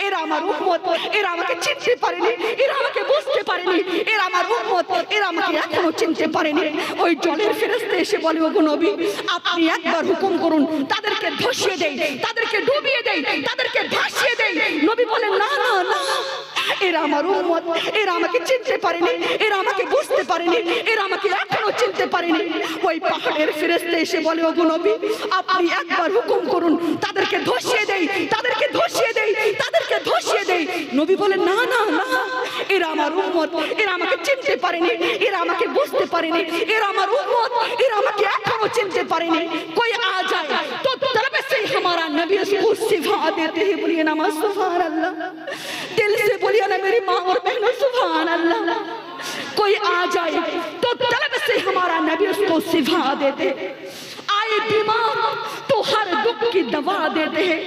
এরা আমার উম্মত, এরা আমাকে চিনতে পারেনি, এরা আমাকে বুঝতে পারেনি, এরা আমার উম্মত, এরা আমাকে এখনো চিনতে পারেনি। ওই জলের ফেরেশতা এসে বলে, ওগো নবী, আপনি একবার হুকুম করুন, তাদেরকে ধসিয়ে দেই, তাদেরকে ডুবিয়ে দেই, তাদেরকে ভাসিয়ে দেই। নবী বলেন, না না না, এরা আমার উম্মত, এরা আমাকে চিনতে পারেনি, এরা আমাকে বুঝতে পারেনি, এরা আমাকে এখনো চিনতে পারেনি। ওই পাহাড়ের ফেরেশতা এসে বলে, ওগো নবী, আপনি একবার হুকুম করুন, তাদেরকে ধসিয়ে দেই, তাদেরকে ধসিয়ে দেই, তাদেরকে ধসিয়ে দেই। নবী বলেন, না না না, এরা আমার উম্মত, এরা আমাকে চিনতে পারেনি, এরা আমাকে বুঝতে পারেনি, এরা আমার উম্মত, এরা আমাকে এখনো চিনতে পারেনি। कोई आ जाए तो तरफ से हमारा नबी उसको सिफा देते हैं। बोलिए ना सुभान अल्लाह, दिल से बोलिए ना मेरी माँ और बहनों सुभान अल्लाह। कोई आ जाए तो तरफ से हमारा नबी उसको सिफा देते, आए बीमार तो हर दुख की दवा देते हैं,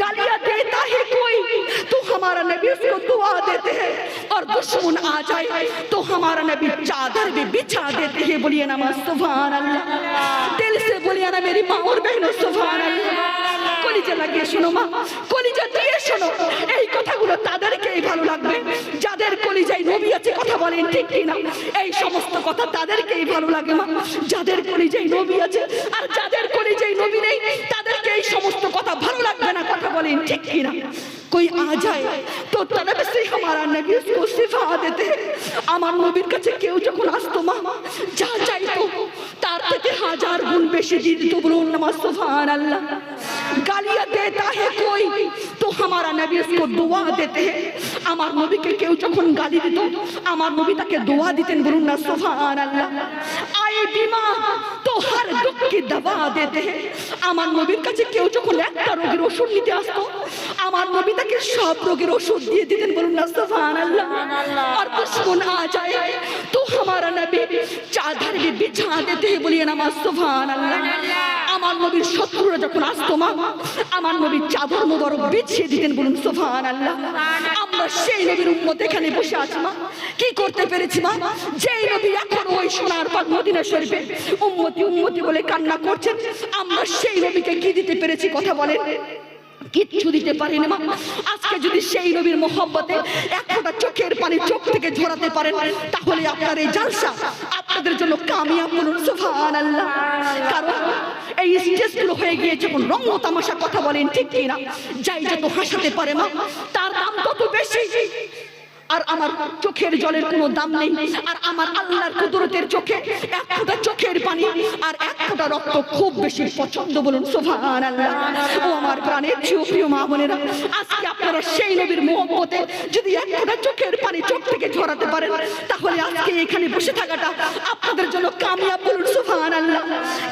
गालियां देता है कोई तो हमारा नबी उसको दुआ देते हैं, और दुश्मन आ जाए तो हमारा नबी चादर भी बिछा देते हैं। बोलिए ना सुभान अल्लाह, दिल से बोलिए ना मेरी माँ और बहनों सुभान अल्लाह। কলিজা লাগিয়ে শোনো মা, কলিজা দিয়ে শোনো, এই কথাগুলো তাদেরকেই ভালো লাগবে যাদের কলিজায় নবী আছে। কথা বলেন ঠিক কিনা? এই সমস্ত কথা তাদেরকেই ভালো লাগে মা, যাদের কলিজায় নবী আছে। আর যাদের কলিজায় নবী নেই তাদেরকে এই সমস্ত কথা ভালো লাগবে না। কথা বলেন ঠিক কিনা? कोई आ जाए तो तलब से हमारा नबी उसको सिफा देते हैं। আমার নবীর কাছে কেউ যখন আসতো মা, যা চাইতো তার থেকে হাজার গুণ বেশি দিয়ে দিত। বলুন না সুবহানাল্লাহ। গালিয়াं देता है कोई तो हमारा नबी उसको दुआ देते हैं। আমার নবীকে কেউ যখন গালি দিত, আমার নবী তাকে দোয়া দিতেন। বলুন না সুবহানাল্লাহ। আয়ে বিমার তো हर दुख की दवा देते हैं। আমার নবীর কাছে কেউ যখন একটা রোগের ওষুধ নিতে আসতো, আমার নবী তাকে সব রোগের ওষুধ দিয়ে দিতেন। বলুন না সুবহানাল্লাহ। और दुश्मन आ जाए तो हमारा नबी चादर भी बिछा देते हैं। बोलिए ना सुबहानाल्लाह। আমার নবীর শত্রুরা যখন আসতো মা, আমার নবী চাদর মোবারক বিছিয়ে দিতেন। বলুন সুবহানাল্লাহ। আমরা সেই নবীর উম্মত এখানে বসে আছি মা, কি করতে পেরেছি মা? যেই নবী এখন ওই সোনার পাক মদিনা শরীফে উম্মতি উম্মতি বলে কান্না করছেন, আমরা সেই নবীকে কি দিতে পেরেছি? কথা বলেন, কিচ্ছু দিতে পারেন মা। আজকে যদি সেই নবীর মোহব্বতে এক ফোঁটা চোখের পানি চোখ থেকে ঝরাতে পারেন, তাহলে আপনার এই জালসা আপনাদের জন্য কামিয়াব। বলুন সুবহানাল্লাহ। কারণ এই স্টেজগুলো হয়ে গিয়েছে কোন রঙ তামাশা। কথা বলেন ঠিক কিনা? যাই যত হাসাতে পারে মা, তার দাম তত বেশি। আর আমার চোখের জলের কোনো দাম নেই, আর আমার আল্লাহর কুদরতের চোখে এক ফোঁটা চোখের পানি আর এক ফোঁটা রক্ত খুব বেশি পছন্দ। বলুন সুবহানাল্লাহ। ও আমার প্রাণের প্রিয় মা বোনেরা, আজকে আপনারা সেই নবীর মোহব্বতে যদি এক ফোঁটা চোখের পানি চোখ থেকে ঝরাতে পারেন, তাহলে আজকে এখানে বসে থাকাটা আপনাদের জন্য কামিয়াব। বলুন সুবহানাল্লাহ।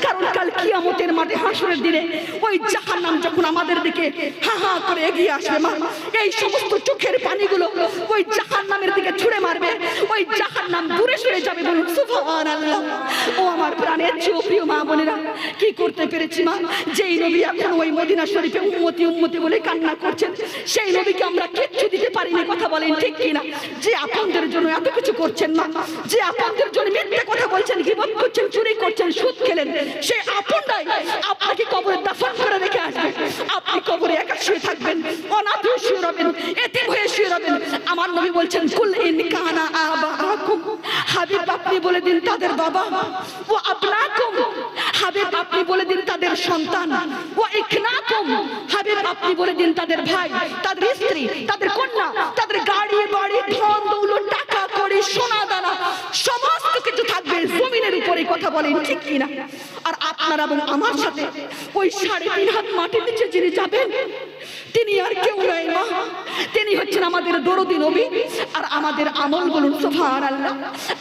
কারণ কাল কিয়ামতের মাঠে হাসরের দিনে ওই জাহান্নাম যখন আমাদের দিকে হা হা করে এগিয়ে আসবে মা, এই সমস্ত চোখের পানিগুলো ওই জাহান্নামের দিকে ছুঁড়ে মারবে, ওই জাহান্নাম দূরে সরে যাবে। বলুন সুবহানাল্লাহ। ও আমার প্রাণের প্রিয় মা বোনেরা, কি করতে পেরেছি মা? যেই নবী এখন ওই মদিনা শরীফে উম্মতি উম্মতি বলে কান্না করছেন, সেই নবীকে আমরা কিচ্ছু দিতে পারিনি। কথা বলেন ঠিক কিনা? যে আপনদের জন্য এত কিছু করছেন মা, যে আপনদের জন্য মিথ্যে কথা বলছেন, গীবত করছেন, চুরি করছেন, সুদ খেলেন, সেই আপনটাই আপনাকে কবরে দাফন করে রেখে আসবে। আপনি কবরে একা শুয়ে থাকবেন, অনাথ হয়ে শুয়ে রবেন, এতিম হয়ে শুয়ে রবেন। আমার নবী বলছেন, কুল ইন কানা আবাকুম, হাবিব আপনি বলে দিন তাদের বাবা, ও আবনাকুম, হাবিব আপনি বলে দিন তাদের সন্তান, ও ইখনাকুম, হাবিব আপনি বলে দিন তাদের ভাই, তাদের স্ত্রী, তাদের কন্যা, তাদের গাড়ি বাড়ি ধন দৌলত টাকা কড়ি সোনা দানা সমস্ত কিছু থাকবে জমিনের উপরে। কথা বলেন ঠিক কিনা? আর আপনার এবং আমার সাথে ওই 3.5 হাত মাটির নিচে যিনি যাবেন, তিনি আর কেউ নয় মা, তিনি হচ্ছেন আমাদের দরদি নবী। আর আমাদের আমল, বলুন সুবহানাল্লাহ,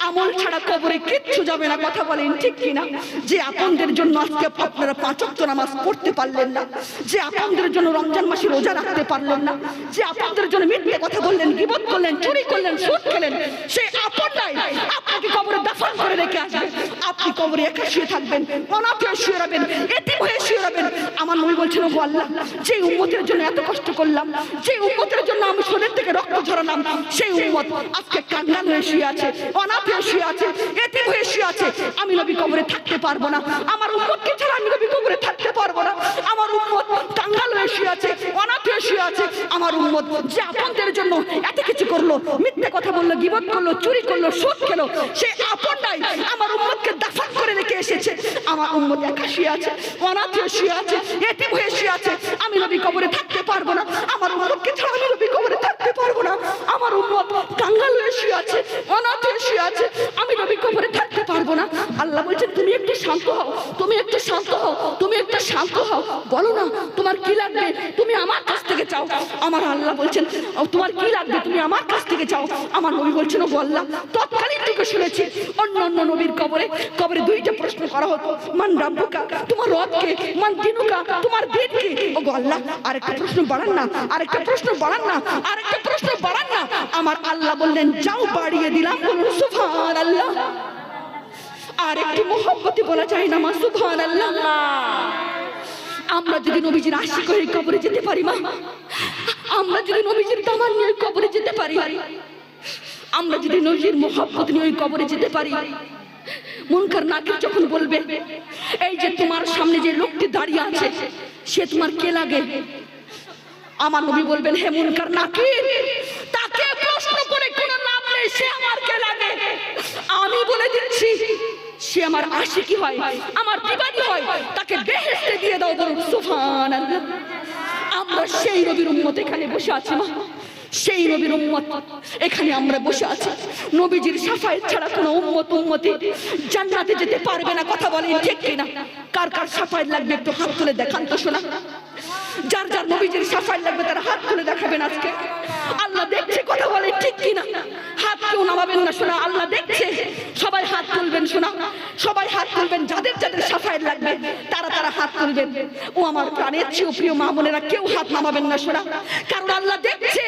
আমল ছাড়া কবরে কিচ্ছু যাবে না। কথা বলেন ঠিক কিনা? যে আপনদের জন্য আজকে আপনারা 5 ওয়াক্ত নামাজ পড়তে পারলেন না, যে আপনদের জন্য রমজান মাসে রোজা রাখতে পারলেন না, যে আপনদের জন্য মিথ্যে কথা বললেন, গীবত করলেন, চুরি করলেন, সুদ খেলেন, সেই আপনটাই আপনাকে কবরে দাফন করে রেখে আসবে। আপনি কবরে একা শুয়ে থাকবেন, অনাথ হয়ে শুয়ে রবেন, এতিম হয়ে শুয়ে রবেন। আমার নবী বলছেন, ও আল্লাহ, যে উম্মতের জন্য এত কষ্ট করলাম, যে উম্মতের জন্য আমি শরীর থেকে রক্ত ঝরালাম, সেই উম্মত আজকে কাঙ্গাল হয়ে শুয়ে আছে, অনাথ হয়ে শুয়ে আছে, এতিম হয়ে শুয়ে আছে। আমি নবী কবরে থাকতে পারবো না, আমার উম্মতকে ছাড়া আমি নবী কবরে থাকতে পারবো না। আমার উম্মত কাঙ্গাল হয়ে শুয়ে আছে, অনাথ হয়ে শুয়ে আছে, আমার উম্মত যে আপনদের জন্য এত কিছু করলো, মিথ্যা কথা বললো, গীবত করলো, চুরি করলো, সুদ খেলো, সেই আপনটাই আমার উম্মতকে দাফন করে রেখে এসেছে। আমার উম্মত একা শুয়ে আছে, অনাথ হয়ে শুয়ে আছে, এতিম হয়ে শুয়ে আছে। আমি নবী কবরে থাকতে পারবো না, আমার উম্মতকে ছাড়া আমি নবী কবরে থাকতে পারবো না। আমার উম্মত কাঙ্গাল হয়ে শুয়ে আছে, অনাথ হয়ে শুয়ে আছে, আমি নবী কবরে থাকতে পারবো না। আল্লাহ বলছেন তুমি একটু শান্ত হও, তুমি একটু শান্ত হও, তুমি একটু শান্ত হও, বলো না তোমার কি লাগবে, তুমি আমার কাছ থেকে চাও। আমার আল্লাহ বলছেন তোমার কি লাগবে, তুমি আমার কাছ থেকে চাও। আমার নবী বলছেন ও আল্লাহ, তৎকালীন থেকে শুনেছি অন্য অন্য নবীর কবরে কবরে দুইটা প্রশ্ন করা হতো, মান রাব্বুকা, তোমার রব কে, মান দিনুকা, তোমার দিন কি। ও আল্লাহ আরেকটা প্রশ্ন বাড়ান না, আরেকটা প্রশ্ন বাড়ান না, আরেকটা প্রশ্ন বাড়ান না। আমার আল্লাহ বললেন যাও, বাড়িয়ে দিলাম, বলুন সুবহানাল্লাহ। আর একটু মোহব্বতে বলা যায় না মা সুবহানাল্লাহ। আমরা যদি নবীজির আশিক হয়ে কবরে যেতে পারি মা, আমরা যদি নবীজির দামান নিয়ে কবরে যেতে পারি, আমরা যদি নবীজির মোহব্বত নিয়ে কবরে যেতে পারি, মুনকার নাকির যখন বলবে এই যে তোমার সামনে যে লোকটি দাঁড়িয়ে আছে সে তোমার কে লাগে, আমার নবী বলবেন হে মুনকার নাকির, তাকে প্রশ্ন করে কোনো লাভ নেই, সে আমার কে লাগে। আমি বলে দিচ্ছি সে আমার আশিকি হয়, আমার দিবানি হয়, তাকে বেহেশতে দিয়ে দাও, বলুন সুবহানাল্লাহ। আমরা সেই নবীর উম্মত এখানে বসে আছি মা, সেই নবীর উম্মত এখানে আমরা বসে আছি। নবীজির শাফায়েত ছাড়া কোনো উম্মতি জান্নাতে যেতে পারবে না, কথা বলেন ঠিক কিনা? কার কার শাফায়েত লাগবে একটু হাত তুলে দেখান তো শোনা। যার যার নবীজির শাফায়েত লাগবে তারা হাত তুলে দেখাবেন আজকে। আল্লাহ দেখছে, কথা বলেন ঠিক কিনা? হাত কেউ নামাবেন না শোনা, আল্লাহ দেখছে। সবাই হাত তুলবেন শোনা, সবাই হাত তুলবেন, যাদের যাদের শাফায়েত লাগবে তারা তারা হাত তুলবেন। ও আমার প্রাণের চেয়ে প্রিয় মা বোনেরা, কেউ হাত নামাবেন না শোনা, কারণ আল্লাহ দেখছে,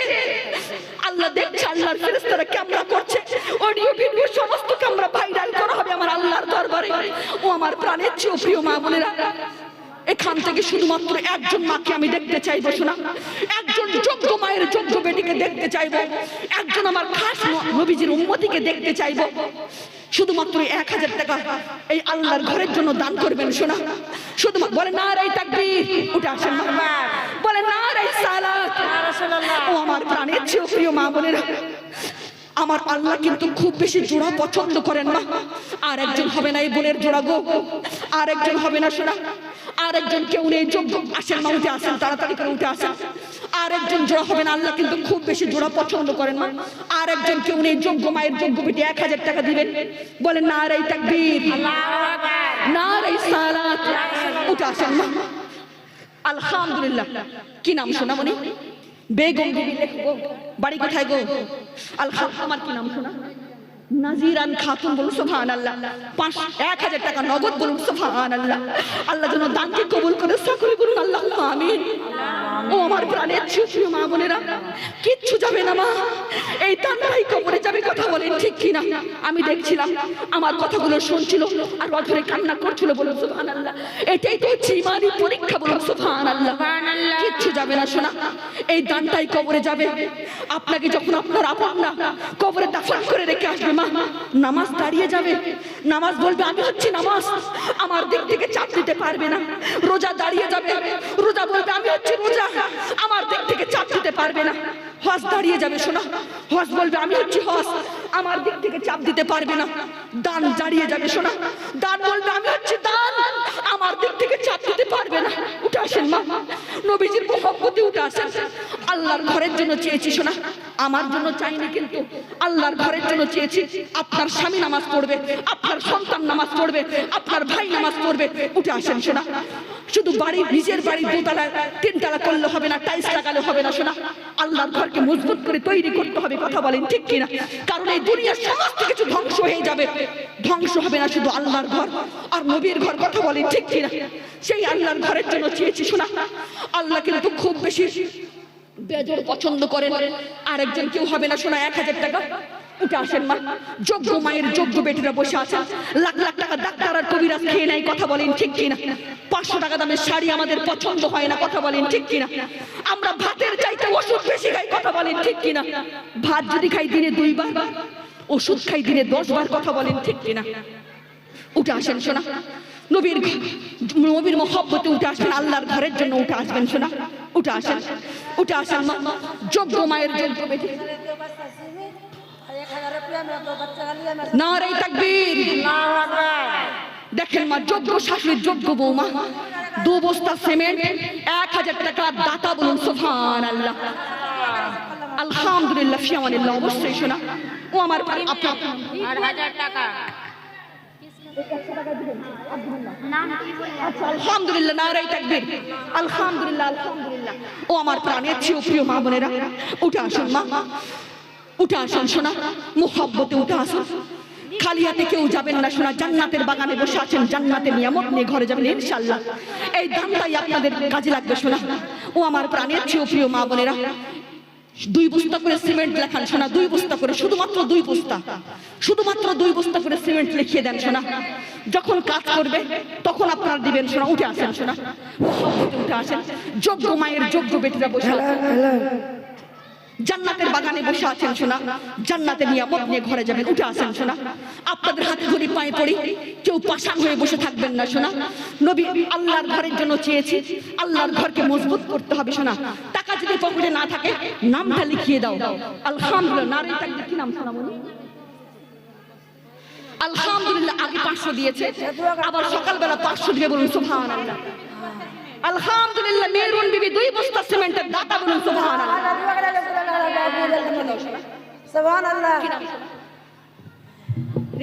আল্লাহ দেখছে। আল্লাহর ফেরেশতারা ক্যামেরা করছে, অডিও ভিডিও সমস্ত ক্যামেরা ভাইরাল করা হবে আমার আল্লাহর দরবারে। ও আমার প্রাণের চেয়ে প্রিয় মা বোনেরা, এখান থেকে শুধুমাত্র একজন মাকে আমি দেখতে চাইবো শোনা, একজন যোগ্য মায়ের যোগ্য বেটিকে দেখতে চাইবো, একজন আমার খাস নবীজির উম্মতিকে দেখতে চাইবো। শুধুমাত্র 1000 টাকা এই আল্লাহর ঘরের জন্য দান করবেন শোনা। শুধু বলে নারায়ে তাকবীর, উঠে আসেন মা, বলে নারায়ে সালাত। ও আমার প্রাণের চেয়ে প্রিয় মা বোনেরা, আমার আল্লাহ কিন্তু খুব বেশি জোড়া পছন্দ করেন না। আর একজন হবে না এই বোনের জোড়া গো, আর একজন হবে না শোনা, আর একজন কেউ নেই যোগ্য। আসেন মা, উঠে আসেন, তাড়াতাড়ি করে উঠে আসেন। আর একজন জোড়া হবে না, আল্লাহ কিন্তু খুব বেশি জোড়া পছন্দ করেন না। আর একজন কেউ নেই যোগ্য মায়ের যোগ্য বেটি 1000 টাকা দিবেন, বলেন নারায়ে তাকবীর, নারায়ে সালাত। উঠে আসেন মা। আলহামদুলিল্লাহ। কি নাম শোনা মনি? বেগম বিবি লেখো, বাড়ি কোথায় গো? আমার কি নাম শোনা? নাজিরান খাতুন, বলুন সুবহানাল্লাহ। 1000 টাকা নগদ, বলুন সুবহানাল্লাহ। আল্লাহ যেন দানকে কবুল করে, সকলে বলুন আল্লাহুম্মা আমিন। ও আমার প্রাণের ছোট মা বোনেরা, কিচ্ছু যাবে না মা, এই দানটাই কবরে যাবে, কথা বলেন ঠিক কিনা? আমি দেখছিলাম আমার কথাগুলো শুনছিল আর অধরে কান্না করছিল, বলুন সুবহানাল্লাহ। এটাই তো হচ্ছে ইমানি পরীক্ষা, বলুন সুবহানাল্লাহ। কিচ্ছু যাবে না শোনা, এই দানটাই কবরে যাবে। আপনাকে যখন আপনার আপনরা কবরে দাফন করে রেখে আসবে মা, নামাজ দাঁড়িয়ে যাবে, নামাজ বলবে আমি হচ্ছি নামাজ, আমার দিক থেকে চাপ দিতে পারবে না। রোজা দাঁড়িয়ে যাবে, রোজা বলবে আমি হচ্ছি রোজা, আমার দিক থেকে চাপ দিতে পারবে না। হজ দাঁড়িয়ে যাবে শোনা, হজ বলবে আমি হচ্ছি হজ, আমার দিক থেকে চাপ দিতে পারবে না। দান দাঁড়িয়ে যাবে শোনা, দান বলবে আমি হচ্ছি দান, আমার দিক থেকে চাপ দিতে পারবে না। উঠে আসেন মা, নবীজির মহব্বতে উঠে আসেন। আল্লাহর ঘরের জন্য চেয়েছি শোনা, আমার জন্য চাইনি, কিন্তু আল্লাহর ঘরের জন্য চেয়েছি। আপনার স্বামী নামাজ পড়বে, আপনার সন্তান নামাজ পড়বে, আপনার ভাই নামাজ পড়বে। উঠে আসেন শোনা। শুধু বাড়ি, নিজের বাড়ি 2 তলা 3 তলা করলে হবে না, টাইলস লাগালে হবে না শোনা। আল্লাহর ঘরকে মজবুত করে তৈরি করতে হবে, কথা বলেন ঠিক কিনা? কারণ এই দুনিয়ার সমস্ত কিছু ধ্বংস হয়ে যাবে, ধ্বংস হবে না শুধু আল্লাহর ঘর আর নবীর ঘর, কথা বলেন ঠিক কিনা? সেই আল্লাহর ঘরের জন্য চেয়েছি শোনা। আল্লাহ কিন্তু খুব বেশি বেজোড় পছন্দ করেন। আর একজন কেউ হবে না শোনা, 1000 টাকা। উঠে আসেন মা, যোগ্য মায়ের যোগ্য বেটিরা বসে আছেন, লাখ লাখ টাকা ডাক্তার আর কবিরাজ খেয়ে নেয়, কথা বলেন ঠিক কিনা? 500 টাকা দামের শাড়ি আমাদের পছন্দ হয় না, কথা বলেন ঠিক কিনা? আমরা ভাতের চাইতে ওষুধ বেশি খাই, কথা বলেন ঠিক কিনা? ভাত যদি খাই দিনে 2 বার, ওষুধ খাই দিনে 10 বার, কথা বলেন ঠিক কিনা? উঠে আসেন শোনা, নবীর মহব্বতে উঠে আসবেন, আল্লাহর ঘরের জন্য উঠে আসবেন শোনা। উঠে আসেন, উঠে আসেন মা, যোগ্য মায়ের যোগ্য বেটি। নারে তাকবীর। দেখেন মা, যোগ্য শাশুড়ির যোগ্য বৌমা, 2 বস্তা সিমেন্ট, 1000 টাকা দাতা, বলুন সুবহানাল্লাহ। আলহামদুলিল্লাহ, ফিয়ামানিল্লাহ। অবশ্যই শোনা ও আমার আপা, 1000 টাকা। আচ্ছা আলহামদুলিল্লাহ, নারে তাকবীর। আলহামদুলিল্লাহ, আলহামদুলিল্লাহ। ও আমার প্রাণের চেয়ে প্রিয় মা বোনেরা, উঠে আসুন মা, উঠে আসুন শোনা, মুহাব্বতে উঠে আসুন। খালি হাতে কেউ যাবেন না শোনা, জান্নাতের বাগানে বসে আছেন, জান্নাতের নিয়ামত নিয়ে ঘরে যাবেন ইনশাআল্লাহ। এই দানটাই আপনাদের কাজে লাগবে শোনা। ও আমার প্রাণের চেয়ে প্রিয় মা বোনেরা, 2 বস্তা করে সিমেন্ট লেখান শোনা, 2 বস্তা করে, শুধুমাত্র 2 বস্তা, শুধুমাত্র 2 বস্তা করে সিমেন্ট লিখিয়ে দেন শোনা। যখন কাজ করবে তখন আপনারা দিবেন শোনা। উঠে আসেন শোনা, মুহাব্বতে উঠে আসেন। যোগ্য মায়ের যোগ্য বেটিরা বসে আছেন, জান্নাতের বাগানে বসে আছেন শোনা, জান্নাতের নিয়ামত নিয়ে ঘরে যাবেন। উঠে আসেন শোনা। আপনাদের হাতে ধরি পায়ে পড়ি, কেউ পাষাণ হয়ে বসে থাকবেন না শোনা। নবী আল্লাহর ঘরের জন্য চেয়েছি, আল্লাহর ঘরকে মজবুত করতে হবে শোনা। টাকা যদি পকেটে না থাকে, নামটা লিখিয়ে দাও। আলহামদুলিল্লাহ, নারে তাকবীর। কি নাম শোনা বলি? আলহামদুলিল্লাহ। আগে 500 দিয়েছে, আবার সকালবেলা 500 দিবে, বলুন সুবহানাল্লাহ। আলহামদুলিল্লাহ। মেরুন বিবি 2 বস্তা সিমেন্টের দাতা, বলুন সুবহানাল্লাহ। সুবহানাল্লাহ।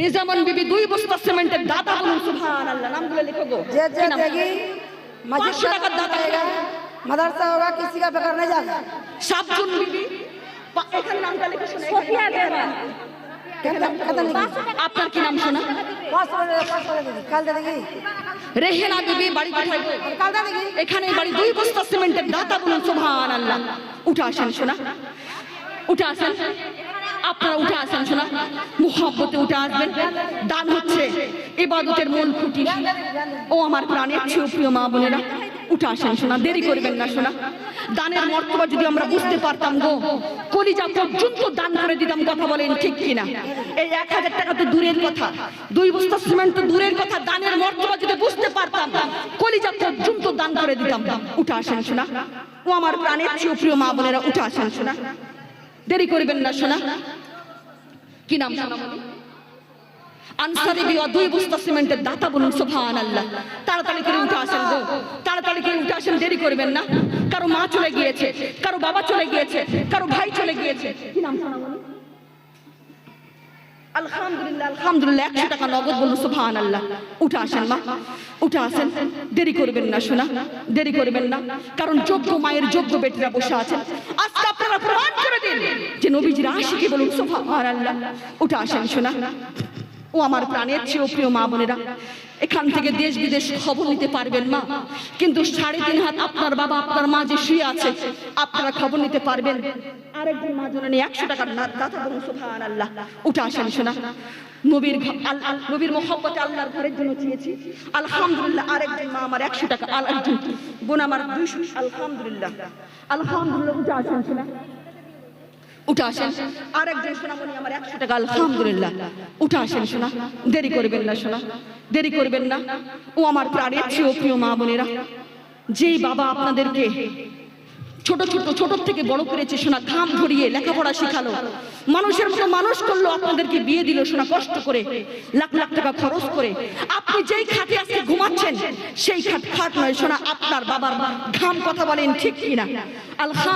রেজামন বিবি 2 বস্তা সিমেন্টের দাতা, বলুন সুবহানাল্লাহ। নামগুলো লিখো গো। जे देगी मस्जिद 500 টাকা দাতা। मदरसा होगा, किसी का बेकार नहीं जाएगा। সাবজুন বিবি, এখানে নামটা লিখে শোনা। সোফিয়া বেগম। আপনার কি নাম শোনা? 500 देगी, कल दे देगी, রেহেনা বিবি, বাড়ি কোথায়? कल दे देगी। এখানে বাড়ি, 2 বস্তা সিমেন্টের দাতা, বলুন সুবহানাল্লাহ। উঠে আসেন শোনা, উঠে আসেন। আপনারা উঠে আসেন শোনা, মুহাব্বতে উঠে আসবেন। দান হচ্ছে ইবাদতের মূল খুঁটি। ও আমার প্রাণের চেয়ে প্রিয় মা বোনেরা, উঠে আসেন শোনা, দেরি করবেন না শোনা। দানের মর্তবা যদি আমরা বুঝতে পারতাম গো, কলিজা পর্যন্ত দান করে দিতাম। কথা বলেন ঠিক কিনা? এই 1000 টাকা তো দূরের কথা, 2 বস্তা সিমেন্ট তো দূরের কথা, দানের মর্তবা যদি বুঝতে পারতাম, কলিজা পর্যন্ত দান করে দিতাম। উঠে আসেন শোনা, ও আমার প্রাণের চেয়ে প্রিয় মা বোনেরা, উঠে আসেন শোনা, দেরি করবেন না শোনা। কি নাম শোনা? আনসারি বিওয়া 2 বস্তা সিমেন্টের দাতা, বলুন সুবহানাল্লাহ। তাড়াতাড়ি করে উঠে আসেন গো, তাড়াতাড়ি করে উঠে আসেন, দেরি করবেন না। কারো মা চলে গিয়েছে, কারো বাবা চলে গিয়েছে, কারো ভাই চলে গিয়েছে। কি নাম শোনা বলি? আলহামদুলিল্লাহ, আলহামদুলিল্লাহ। 100 টাকা নগদ, বলুন সুবহানাল্লাহ। উঠে আসেন মা, উঠে আসেন, দেরি করবেন না শোনা, দেরি করবেন না। কারণ যোগ্য মায়ের যোগ্য বেটিরা বসে আছেন। আজকে আপনারা প্রমাণ করে দিন যে নবীজির আশিকি, বলুন সুবহানাল্লাহ। উঠে আসেন শোনা। ও আমার প্রাণের চেয়ে প্রিয় মা বোনেরা, এখান থেকে দেশ বিদেশ খবর নিতে পারবেন মা, কিন্তু 3.5 হাত আপনার বাবা আপনার মা যে শুয়ে আছে, আপনারা খবর নিতে পারবেন। আরেকজন মা জননী 100 টাকার দাতা, বলুন সুবহানাল্লাহ। উঠে আসেন শোনা, নবীর নবীর মহব্বতে আল্লাহর ঘরের জন্য চেয়েছি। আলহামদুলিল্লাহ। আরেকজন মা আমার 100 টাকা, আরেকজন বোন আমার 200। আলহামদুলিল্লাহ, আলহামদুলিল্লাহ। উঠে আসেন শোনা, উঠে আসেন। আরেকজন সোনামণি আমার 100 টাকা, আলহামদুলিল্লাহ। উঠে আসেন শোনা, দেরি করবেন না শোনা, দেরি করবেন না। ও আমার প্রাণের চেয়ে প্রিয় মা বোনেরা, যেই বাবা আপনাদেরকে ছোট থেকে বড় করেছে শোনা, ঘাম ঝরিয়ে লেখাপড়া শিখালো, মানুষের মতো মানুষ করলো, আপনাদেরকে বিয়ে দিল শোনা কষ্ট করে, লাখ লাখ টাকা খরচ করে। আপনি যেই খাটে আজকে ঘুমাচ্ছেন, সেই খাট নয় শোনা, আপনার বাবার ঘাম। কথা বলেন ঠিক কিনা? আলহামদুলিল্লাহ।